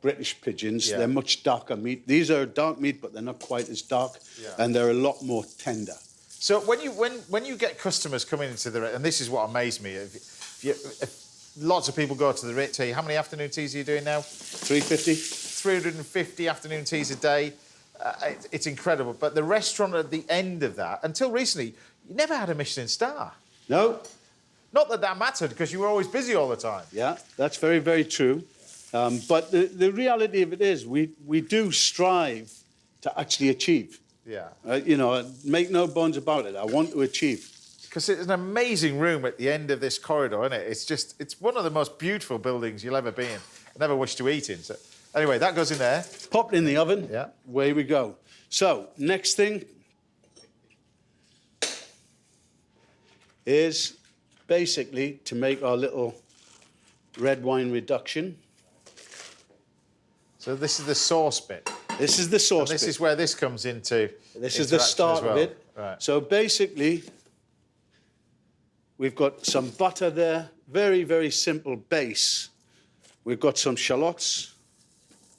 British pigeons. They're much darker meat. These are dark meat, but they're not quite as dark, and they're a lot more tender. So when you get customers coming into the Ritz, and this is what amazed me, if lots of people go to the Ritz. How many afternoon teas are you doing now? 350. 350 afternoon teas a day. It's incredible. But the restaurant at the end of that, until recently, you never had a Michelin star. No. Not that that mattered, because you were always busy all the time. Yeah, that's very, very true. But the reality of it is we do strive to actually achieve. You know, make no bones about it. I want to achieve. Because it's an amazing room at the end of this corridor, isn't it? It's one of the most beautiful buildings you'll ever be in. I never wish to eat in. So anyway, that goes in there. Pop it in the oven. Yeah. Away we go. So, next thing is basically to make our little red wine reduction. So this is the sauce bit. This is the sauce bit. This is where this comes into. This is the start of it. Right. So basically, we've got some butter there. Very, very simple base. We've got some shallots,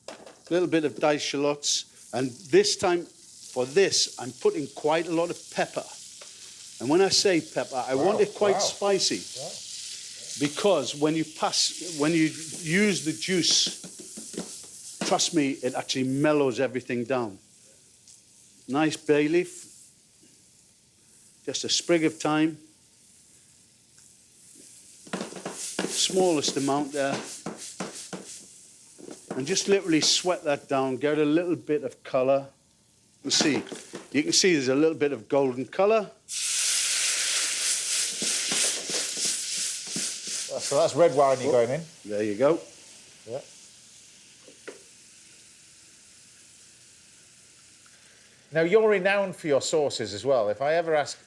a little bit of diced shallots, and this time, for this, I'm putting quite a lot of pepper. And when I say pepper, I want it quite spicy. because when you use the juice, trust me, it actually mellows everything down. Nice bay leaf, just a sprig of thyme, smallest amount there, and just literally sweat that down, get a little bit of colour. You can see there's a little bit of golden colour. So that's red wine you're going in. There you go. Yeah. Now, you're renowned for your sauces as well. If I ever ask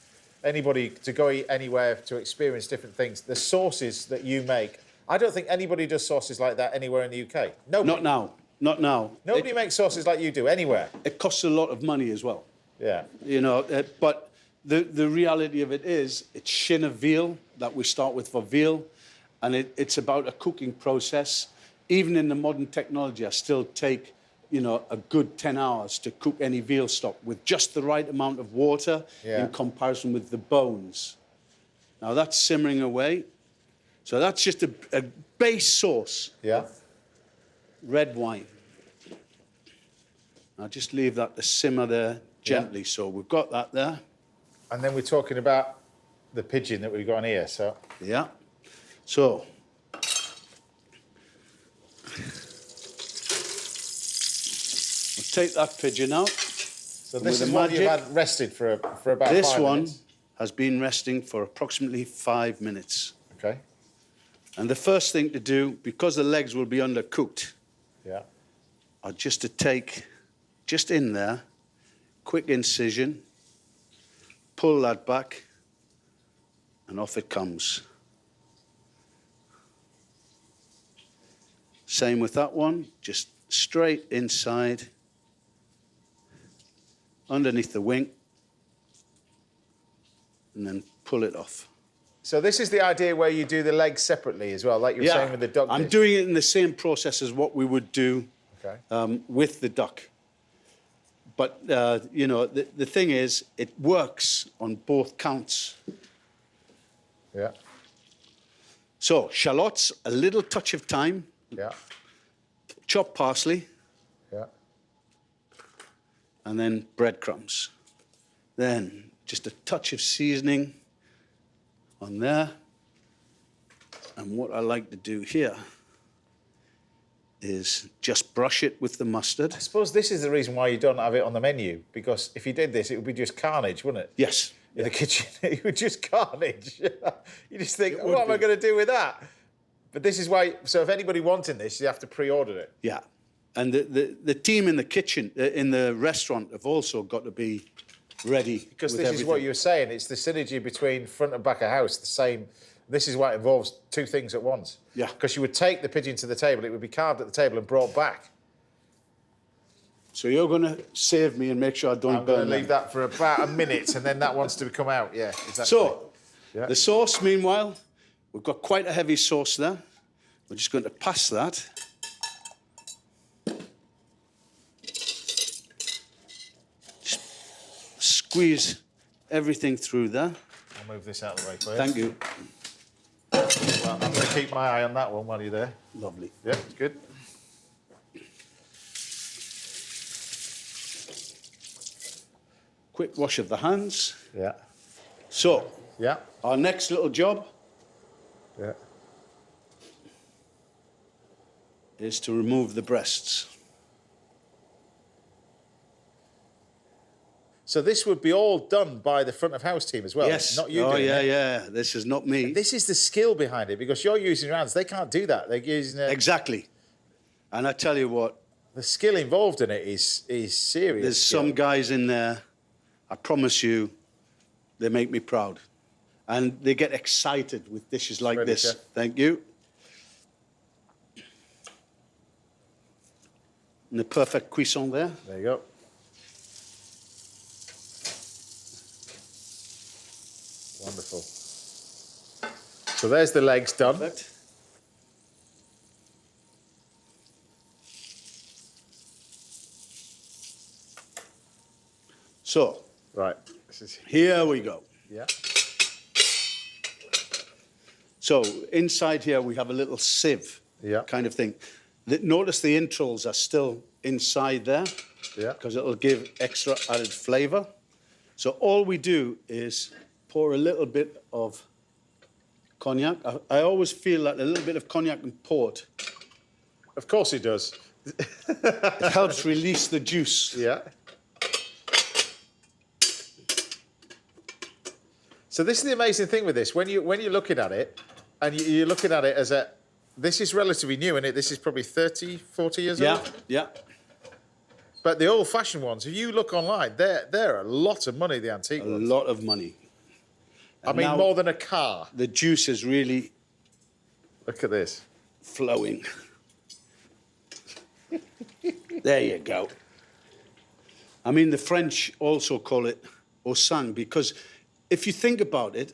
anybody to go eat anywhere to experience different things, the sauces that you make, I don't think anybody does sauces like that anywhere in the UK. Nobody. Not now. Not now. Nobody makes sauces like you do anywhere. It costs a lot of money as well. Yeah. You know, but the reality of it is, it's shin of veal that we start with for veal, and it's about a cooking process. Even in the modern technology, I still take, you know, a good 10 hours to cook any veal stock with just the right amount of water in comparison with the bones. Now that's simmering away. So that's just a base sauce. Yeah. Red wine. I'll just leave that to simmer there gently. Yeah. So we've got that there. And then we're talking about the pigeon that we've got on here, so... Yeah. So... we'll take that pigeon out. So this is what you've had rested for about 5 minutes? This one has been resting for approximately 5 minutes. Okay. And the first thing to do, because the legs will be undercooked, are just to take, just in there, quick incision, pull that back, and off it comes. Same with that one, just straight inside, underneath the wing, and then pull it off. So this is the idea where you do the legs separately as well, like you were saying with the duck dish. I'm doing it in the same process as what we would do with the duck. But, you know, the thing is, it works on both counts. Yeah. So, shallots, a little touch of thyme. Yeah. Chopped parsley. Yeah. And then breadcrumbs. Then just a touch of seasoning on there. And what I like to do here is just brush it with the mustard. I suppose this is the reason why you don't have it on the menu, because if you did this, it would be just carnage, wouldn't it? Yes. In the kitchen, it would just carnage. You just think, what am I going to do with that? But this is why, so if anybody wanting this, you have to pre-order it. Yeah. And the team in the kitchen, in the restaurant, have also got to be ready. Because this is what you were saying, it's the synergy between front and back of house, the same. This is why it involves two things at once. Yeah. Because you would take the pigeon to the table, it would be carved at the table and brought back. So you're going to save me and make sure I don't I'm burn going to leave that for about a minute, and then that wants to come out. Yeah, exactly. So, the sauce, meanwhile, we've got quite a heavy sauce there. We're just going to pass that. Just squeeze everything through there. I'll move this out of the way for you. Thank you. Well, I'm going to keep my eye on that one while you're there. Lovely. Yeah, good. Quick wash of the hands. Yeah. So, yeah, our next little job is to remove the breasts. So this would be all done by the front of house team as well? Yes. Not you doing doing it? Yeah. This is not me. And this is the skill behind it, because you're using your hands. They can't do that. They're using Exactly. And I tell you what, the skill involved in it is serious. There's some guys in there, I promise you, they make me proud. And they get excited with dishes like Ready, this. Chef. Thank you. And the perfect cuisson there. There you go. Wonderful. So there's the legs done. Perfect. So, right. This is... here we go. Yeah. So inside here we have a little sieve kind of thing. Notice the intros are still inside there because it'll give extra added flavour. So all we do is pour a little bit of cognac. I always feel that a little bit of cognac and port. Of course it does. It helps release the juice. Yeah. So this is the amazing thing with this. When you're looking at it, and you're looking at it as a... This is relatively new, isn't it? This is probably 30, 40 years old? Yeah. But the old-fashioned ones, if you look online, they're a lot of money, the antique ones. A lot of money. I mean, more than a car. The juice is really... Look at this. Flowing. There you go. I mean, the French also call it au sang because if you think about it,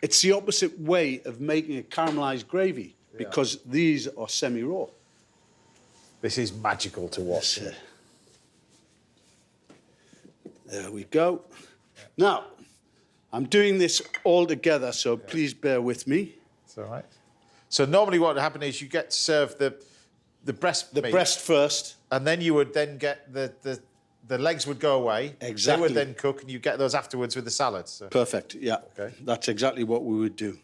it's the opposite way of making a caramelised gravy because these are semi-raw. This is magical to watch. There we go. Now, I'm doing this all together, so please bear with me. It's all right. So normally what would happen is you get to serve the breast meat. The breast first. And then you would then get the legs would go away. Exactly. They would then cook and you get those afterwards with the salad. So. Perfect, yeah. Okay. That's exactly what we would do.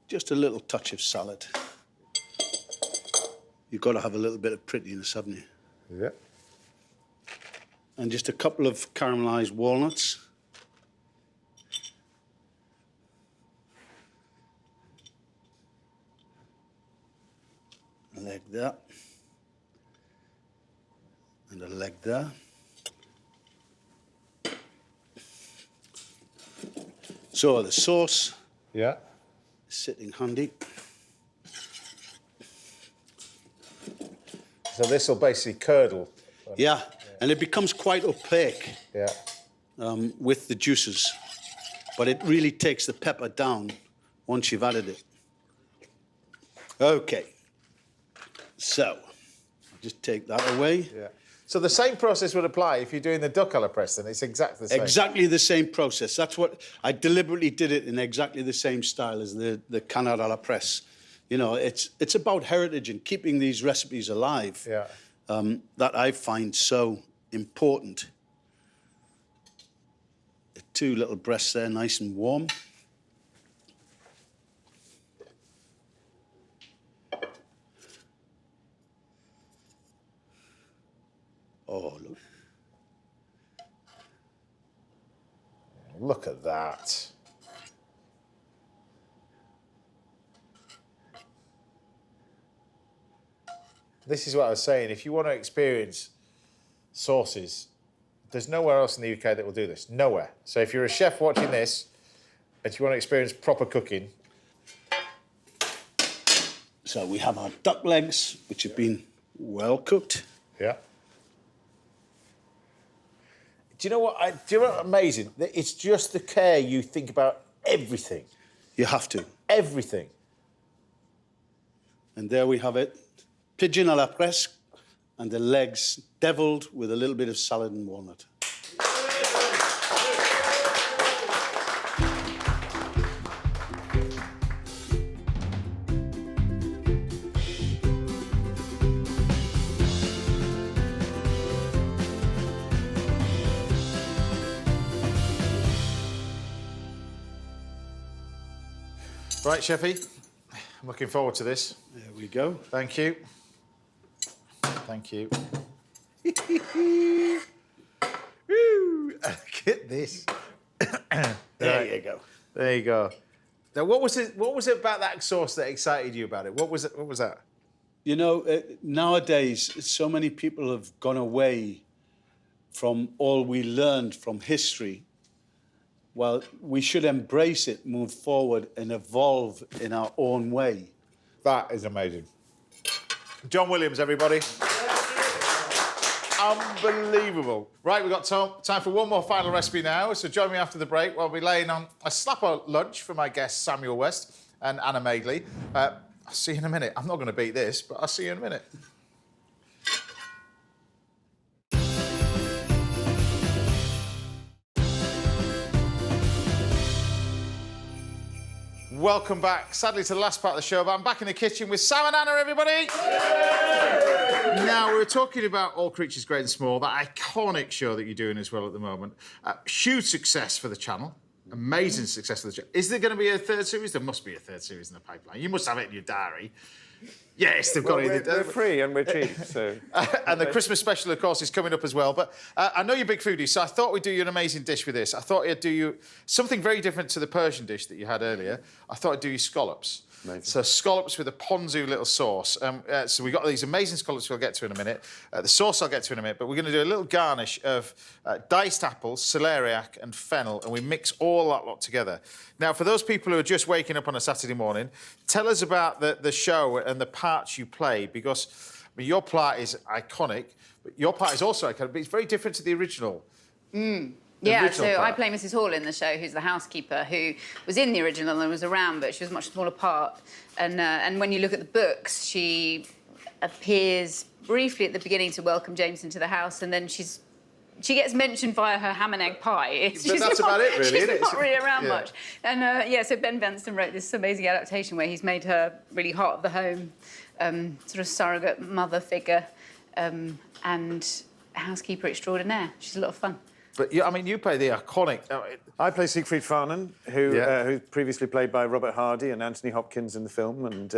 Just a little touch of salad. You've got to have a little bit of prettiness, haven't you? Yeah. And just a couple of caramelised walnuts. A leg there. And a leg there. So the sauce is sitting handy. So this will basically curdle. Yeah, and it becomes quite opaque with the juices. But it really takes the pepper down once you've added it. Okay. So, I'll just take that away. Yeah. So the same process would apply if you're doing the duck a la Preston. It's exactly the same. Exactly the same process. That's what I deliberately did it in exactly the same style as the canard à la presse. You know, it's about heritage and keeping these recipes alive. Yeah. That I find so important. The two little breasts there, nice and warm. Oh, look. Look at that. This is what I was saying. If you want to experience sauces, there's nowhere else in the UK that will do this. Nowhere. So if you're a chef watching this and you want to experience proper cooking. So we have our duck legs, which have been well cooked. Yeah. Do you know what? Do you know what's amazing? It's just the care you think about everything. You have to. Everything. And there we have it. Pigeon à la presse and the legs devilled with a little bit of salad and walnut. Right, Chefy, I'm looking forward to this. There we go. Thank you. Thank you. Look at this. There you go. There you go. Now, what was it about that sauce that excited you about it? What was it? What was that? You know, nowadays, so many people have gone away from all we learned from history. Well, we should embrace it, move forward, and evolve in our own way. That is amazing. John Williams, everybody. Unbelievable. Right, we've got time for one more final recipe now, so join me after the break. We'll be laying on a slapper lunch for my guests Samuel West and Anna Madeley. I'll see you in a minute. I'm not going to beat this, but I'll see you in a minute. Welcome back, sadly, to the last part of the show, but I'm back in the kitchen with Sam and Anna, everybody! Now, we were talking about All Creatures Great and Small, that iconic show that you're doing as well at the moment. Huge success for the channel. Amazing success for the channel. Is there going to be a third series? There must be a third series in the pipeline. You must have it in your diary. Yes, they've got it. We're free and we're cheap, so... And the Christmas special, of course, is coming up as well. But I know you're big foodies, so I thought we'd do you an amazing dish with this. I thought I'd do you something very different to the Persian dish that you had earlier. I thought I'd do you scallops. Amazing. So scallops with a ponzu little sauce. So we've got these amazing scallops we'll get to in a minute. The sauce I'll get to in a minute, but we're going to do a little garnish of diced apples, celeriac and fennel, and we mix all that lot together. Now, for those people who are just waking up on a Saturday morning, tell us about the show and the parts you play, because I mean, your part is iconic, but your part is also iconic, but it's very different to the original. Yeah, so I play Mrs. Hall in the show, who's the housekeeper, who was in the original and was around, but she was a much smaller part. And when you look at the books, she appears briefly at the beginning to welcome James into the house, and then she gets mentioned via her ham and egg pie. But that's about it, really, isn't it? She's not really around much. And, so Ben Benson wrote this amazing adaptation where he's made her really heart of the home, sort of surrogate mother figure, and housekeeper extraordinaire. She's a lot of fun. But, I mean, you play the iconic... I play Siegfried Farnan, who previously played by Robert Hardy and Anthony Hopkins in the film, and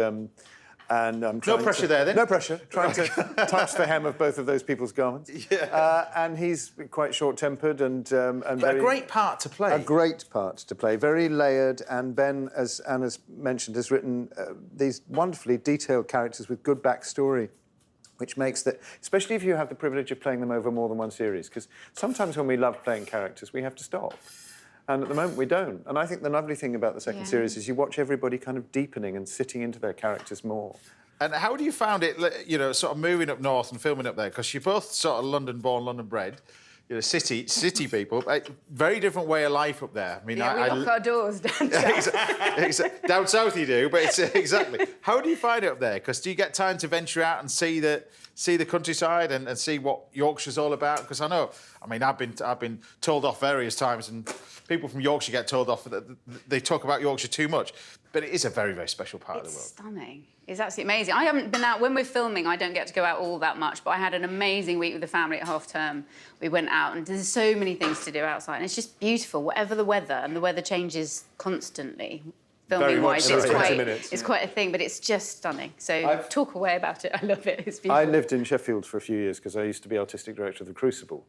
I'm trying No pressure there, then? No pressure. Trying to touch the hem of both of those people's garments. Yeah. And he's quite short-tempered and but a great part to play. A great part to play, very layered, and Ben, as Anna's mentioned, has written these wonderfully detailed characters with good backstory, which makes that, especially if you have the privilege of playing them over more than one series, because sometimes when we love playing characters, we have to stop. And at the moment, we don't. And I think the lovely thing about the second series is you watch everybody kind of deepening and sitting into their characters more. And how do you found it, you know, sort of moving up north and filming up there? Because you're both sort of London-born, London-bred, you know, city people. Very different way of life up there. I mean, yeah, we lock our doors down south. Down south you do, but it's exactly. How do you find it up there? Because do you get time to venture out and see the countryside and see what Yorkshire's all about? Because I know, I mean, I've been told off various times, and people from Yorkshire get told off that they talk about Yorkshire too much. But it is a very, very special part of the world. It's stunning. It's absolutely amazing. I haven't been out... When we're filming, I don't get to go out all that much, but I had an amazing week with the family at half-term. We went out, and there's so many things to do outside, and it's just beautiful, whatever the weather, and the weather changes constantly. Filming-wise, it's quite a thing, but it's just stunning. So talk away about it. I love it. It's beautiful. I lived in Sheffield for a few years because I used to be artistic director of the Crucible.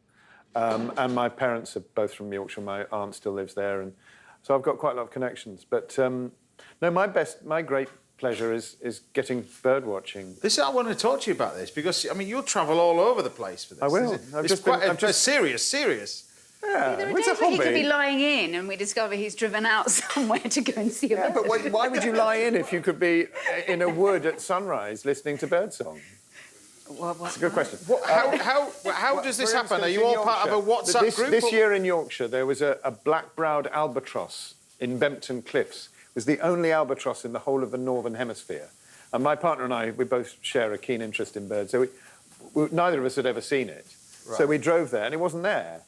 And my parents are both from Yorkshire. My aunt still lives there, and so I've got quite a lot of connections. But no, my great pleasure is getting bird watching. I want to talk to you about this because I mean you'll travel all over the place for this. I will. It's quite serious. Yeah, there are days where he could be lying in, and we discover he's driven out somewhere to go and see a bird. But why would you lie in if you could be in a wood at sunrise listening to birdsong? That's a good question. How does this happen? Are you all part of a WhatsApp group? This year in Yorkshire, there was a black-browed albatross in Bempton Cliffs. It was the only albatross in the whole of the Northern Hemisphere. And my partner and I, we both share a keen interest in birds, so neither of us had ever seen it. Right. So we drove there, and it wasn't there.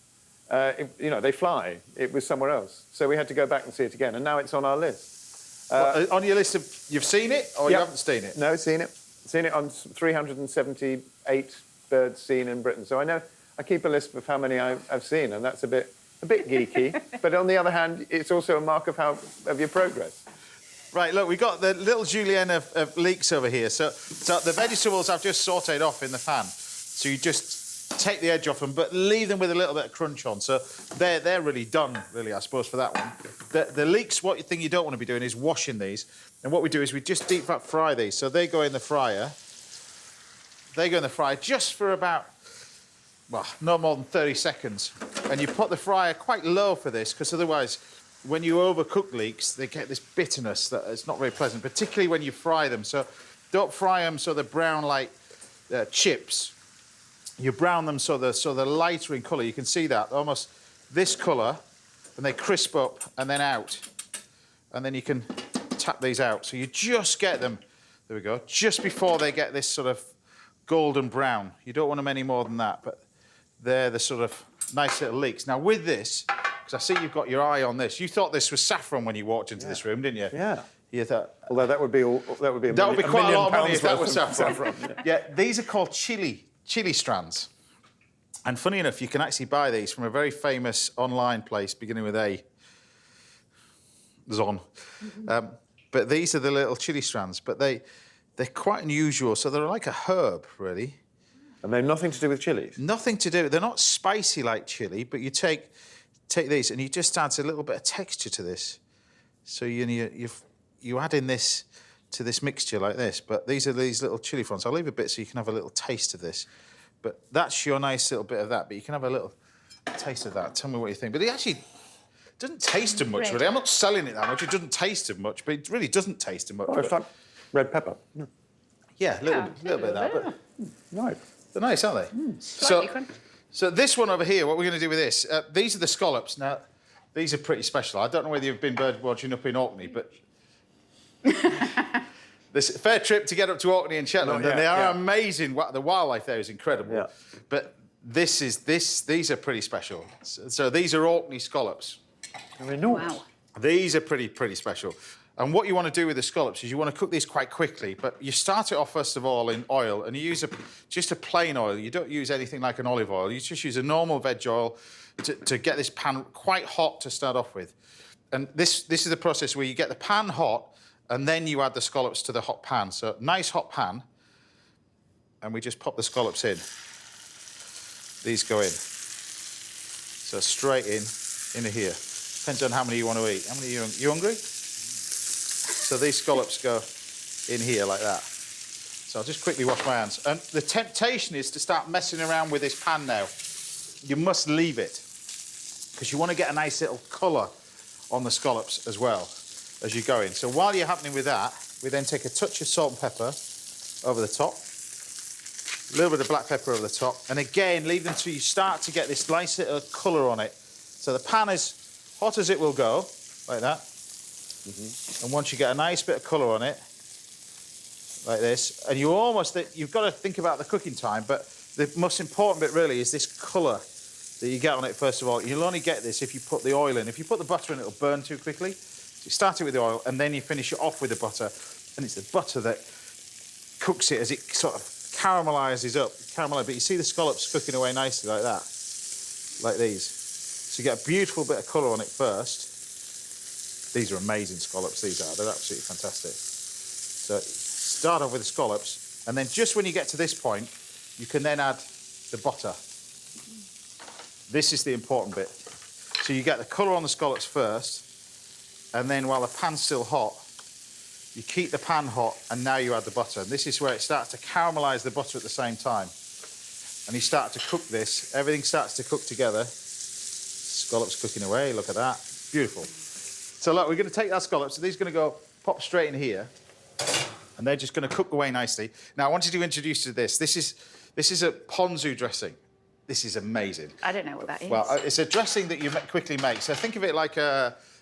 You know, they fly. It was somewhere else. So we had to go back and see it again, and now it's on our list. On your list of... You've seen it, or you haven't seen it? No, seen it. Seen it on 378 birds seen in Britain. So I keep a list of how many I've seen, and that's a bit geeky. But on the other hand, it's also a mark of your progress. Right, look, we've got the little julienne of leeks over here. So the vegetables I've just sautéed off in the pan. So you just take the edge off them, but leave them with a little bit of crunch on. So they're really done, really, I suppose, for that one. The leeks, what thing you don't want to be doing is washing these. And what we do is we just deep fry these. So they go in the fryer. They go in the fryer just for about, well, no more than 30 seconds. And you put the fryer quite low for this, because otherwise, when you overcook leeks, they get this bitterness that is not very pleasant, particularly when you fry them. So don't fry them so they're brown like chips. You brown them so they're lighter in colour. You can see that, almost this colour, and they crisp up and then out. And then you can tap these out. So you just get them, there we go, just before they get this sort of golden brown. You don't want them any more than that, but they're the sort of nice little leeks. Now with this, because I see you've got your eye on this, you thought this was saffron when you walked into this room, didn't you? Yeah. You thought, although that would be quite a lot of money if that was saffron. Yeah. These are called chili strands. And funny enough, you can actually buy these from a very famous online place beginning with A. Zon. But these are the little chili strands, but they're quite unusual. So they're like a herb, really. And they've nothing to do with chilies? Nothing to do. They're not spicy like chili, but you take these and you just add a little bit of texture to this. So you add in this to this mixture like this. But these are these little chili fronds. I'll leave a bit so you can have a little taste of this. But that's your nice little bit of that. But you can have a little taste of that. Tell me what you think. But it actually doesn't taste of much, really. I'm not selling it that much. It doesn't taste of much, but it really doesn't taste of much. Oh, it's like red pepper. Yeah, a little bit of that. But nice. They're nice, aren't they? So this one over here, what we're going to do with this, these are the scallops. Now, these are pretty special. I don't know whether you've been bird watching up in Orkney, but there's a fair trip to get up to Orkney and Shetland, and they are amazing. The wildlife there is incredible. Yeah. But these are pretty special. So these are Orkney scallops. They're enormous. Wow. These are pretty special. And what you want to do with the scallops is you want to cook these quite quickly, but you start it off, first of all, in oil, and you use just a plain oil. You don't use anything like an olive oil. You just use a normal veg oil to get this pan quite hot to start off with. And this is the process where you get the pan hot, and then you add the scallops to the hot pan. So nice hot pan, and we just pop the scallops in. These go in. So straight into here. Depends on how many you want to eat. How many you hungry? So these scallops go in here like that. So I'll just quickly wash my hands. And the temptation is to start messing around with this pan now. You must leave it, because you want to get a nice little colour on the scallops as well as you go in. So while you're happening with that, we then take a touch of salt and pepper over the top, a little bit of black pepper over the top, and again, leave them till you start to get this nice little colour on it. So the pan is hot as it will go, like that. And once you get a nice bit of colour on it, like this, and you've got to think about the cooking time, but the most important bit really is this colour that you get on it, first of all. You'll only get this if you put the oil in. If you put the butter in, it'll burn too quickly. So you start it with the oil, and then you finish it off with the butter, and it's the butter that cooks it as it sort of caramelises up. But you see the scallops cooking away nicely like that, like these. So you get a beautiful bit of colour on it first. These are amazing scallops, these are. They're absolutely fantastic. So start off with the scallops, and then just when you get to this point, you can then add the butter. This is the important bit. So you get the colour on the scallops first, and then while the pan's still hot, you keep the pan hot, and now you add the butter. And this is where it starts to caramelise the butter at the same time. And you start to cook this. Everything starts to cook together. Scallops cooking away, look at that. Beautiful. So look, we're going to take that scallops, so these are going to go pop straight in here, and they're just going to cook away nicely. Now, I wanted to introduce you to this. This is a ponzu dressing. This is amazing. I don't know what that is. Well, it's a dressing that you quickly make. So think of it like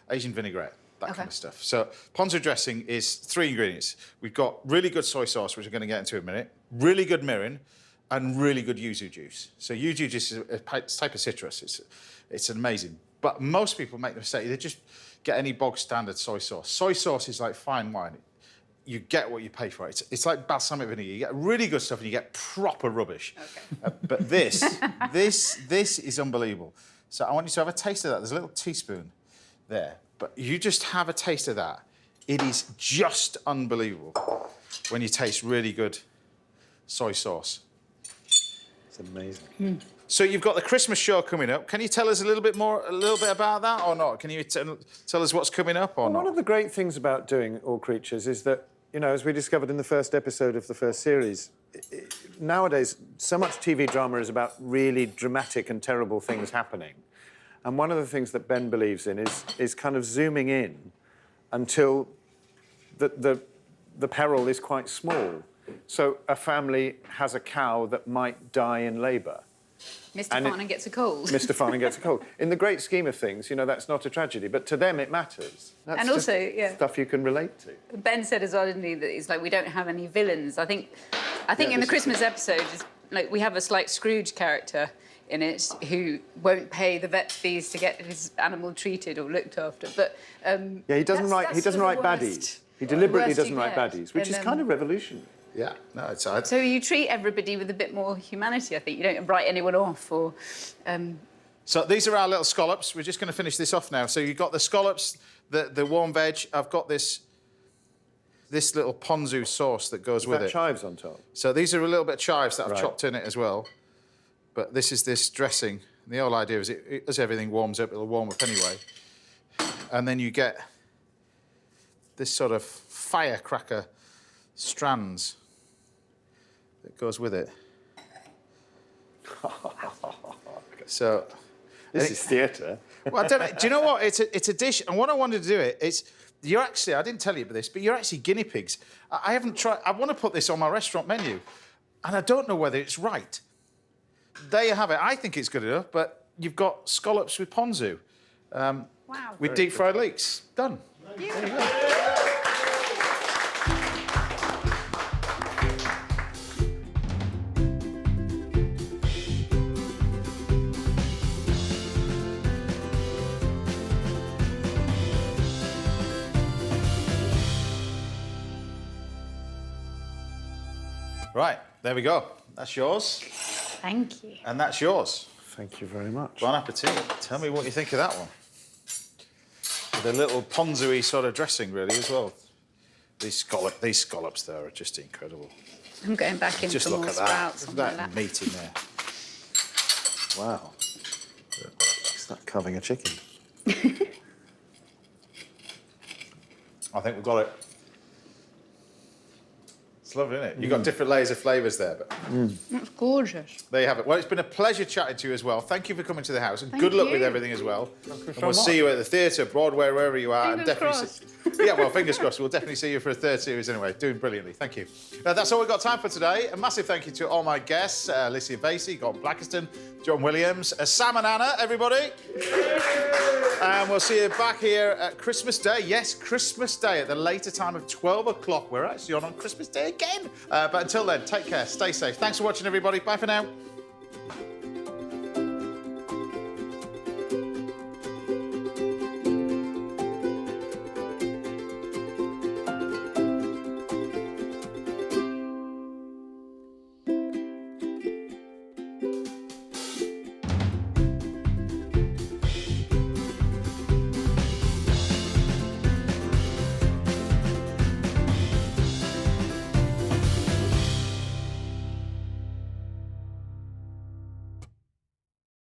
Asian vinaigrette, that kind of stuff. So ponzu dressing is 3 ingredients. We've got really good soy sauce, which we're going to get into in a minute, really good mirin, and really good yuzu juice. So yuzu juice is a type of citrus. It's amazing. But most people make the mistake. They just get any bog standard soy sauce. Soy sauce is like fine wine. You get what you pay for. It's like balsamic vinegar. You get really good stuff and you get proper rubbish. Okay. But this is unbelievable. So I want you to have a taste of that. There's a little teaspoon there. But you just have a taste of that. It is just unbelievable when you taste really good soy sauce. It's amazing. So you've got the Christmas show coming up. Can you tell us a little bit about that or not? Can you tell us what's coming up or not? One of the great things about doing All Creatures is that, you know, as we discovered in the first episode of the first series, nowadays so much TV drama is about really dramatic and terrible things happening. And one of the things that Ben believes in is kind of zooming in until the peril is quite small. So a family has a cow that might die in labour. Mr. Farnham gets a cold. Mr. Farnham gets a cold. In the great scheme of things, you know, that's not a tragedy, but to them it matters. That's and also, stuff you can relate to. Ben said as well, didn't he, that it's like we don't have any villains. I think in the Christmas episode, it's like we have a slight Scrooge character in it who won't pay the vet fees to get his animal treated or looked after. But yeah, he doesn't write baddies. He deliberately Worst you doesn't write get. baddies, which And, is kind of revolutionary. Yeah, no, it's... So you treat everybody with a bit more humanity, I think. You don't write anyone off or... So these are our little scallops. We're just going to finish this off now. So you've got the scallops, the warm veg. I've got this little ponzu sauce that goes with it. Chives on top. So these are a little bit of chives that I've Right. chopped in it as well. But this is this dressing. And the whole idea is as everything warms up, it'll warm up anyway. And then you get this sort of firecracker strands that goes with it. So... This is theatre. Well, I don't know. Do you know what? It's a dish, and what I wanted to do you're actually, I didn't tell you about this, but you're actually guinea pigs. I haven't tried, I want to put this on my restaurant menu, and I don't know whether it's right. There you have it. I think it's good enough, but you've got scallops with ponzu. Wow. With deep fried leeks. Done. There you go. Right, there we go. That's yours. Thank you. And that's yours. Thank you very much. Bon appetit. Tell me what you think of that one. With a little ponzu-y sort of dressing, really, as well. These scallops, there, are just incredible. I'm going back in Just for look more at that. sprouts. Look at that meat in there. Wow. It's like carving a chicken. I think we've got it. It's lovely, isn't it? You've got different layers of flavours there, but That's gorgeous. there you have it. Well, it's been a pleasure chatting to you as well. Thank you for coming to the house, and Thank good luck with you. everything as well. And we'll much. see you at the theatre, Broadway, wherever you are. Fingers crossed. Yeah, well, fingers crossed. We'll definitely see you for a third series anyway. Doing brilliantly. Thank you. That's all we've got time for today. A massive thank you to all my guests, Alicia Vasey, Galton Blackiston, John Williams, Sam and Anna, everybody. And we'll see you back here at Christmas Day. Yes, Christmas Day at the later time of 12 o'clock. We're actually on Christmas Day again. But until then, take care, stay safe. Thanks for watching, everybody. Bye for now.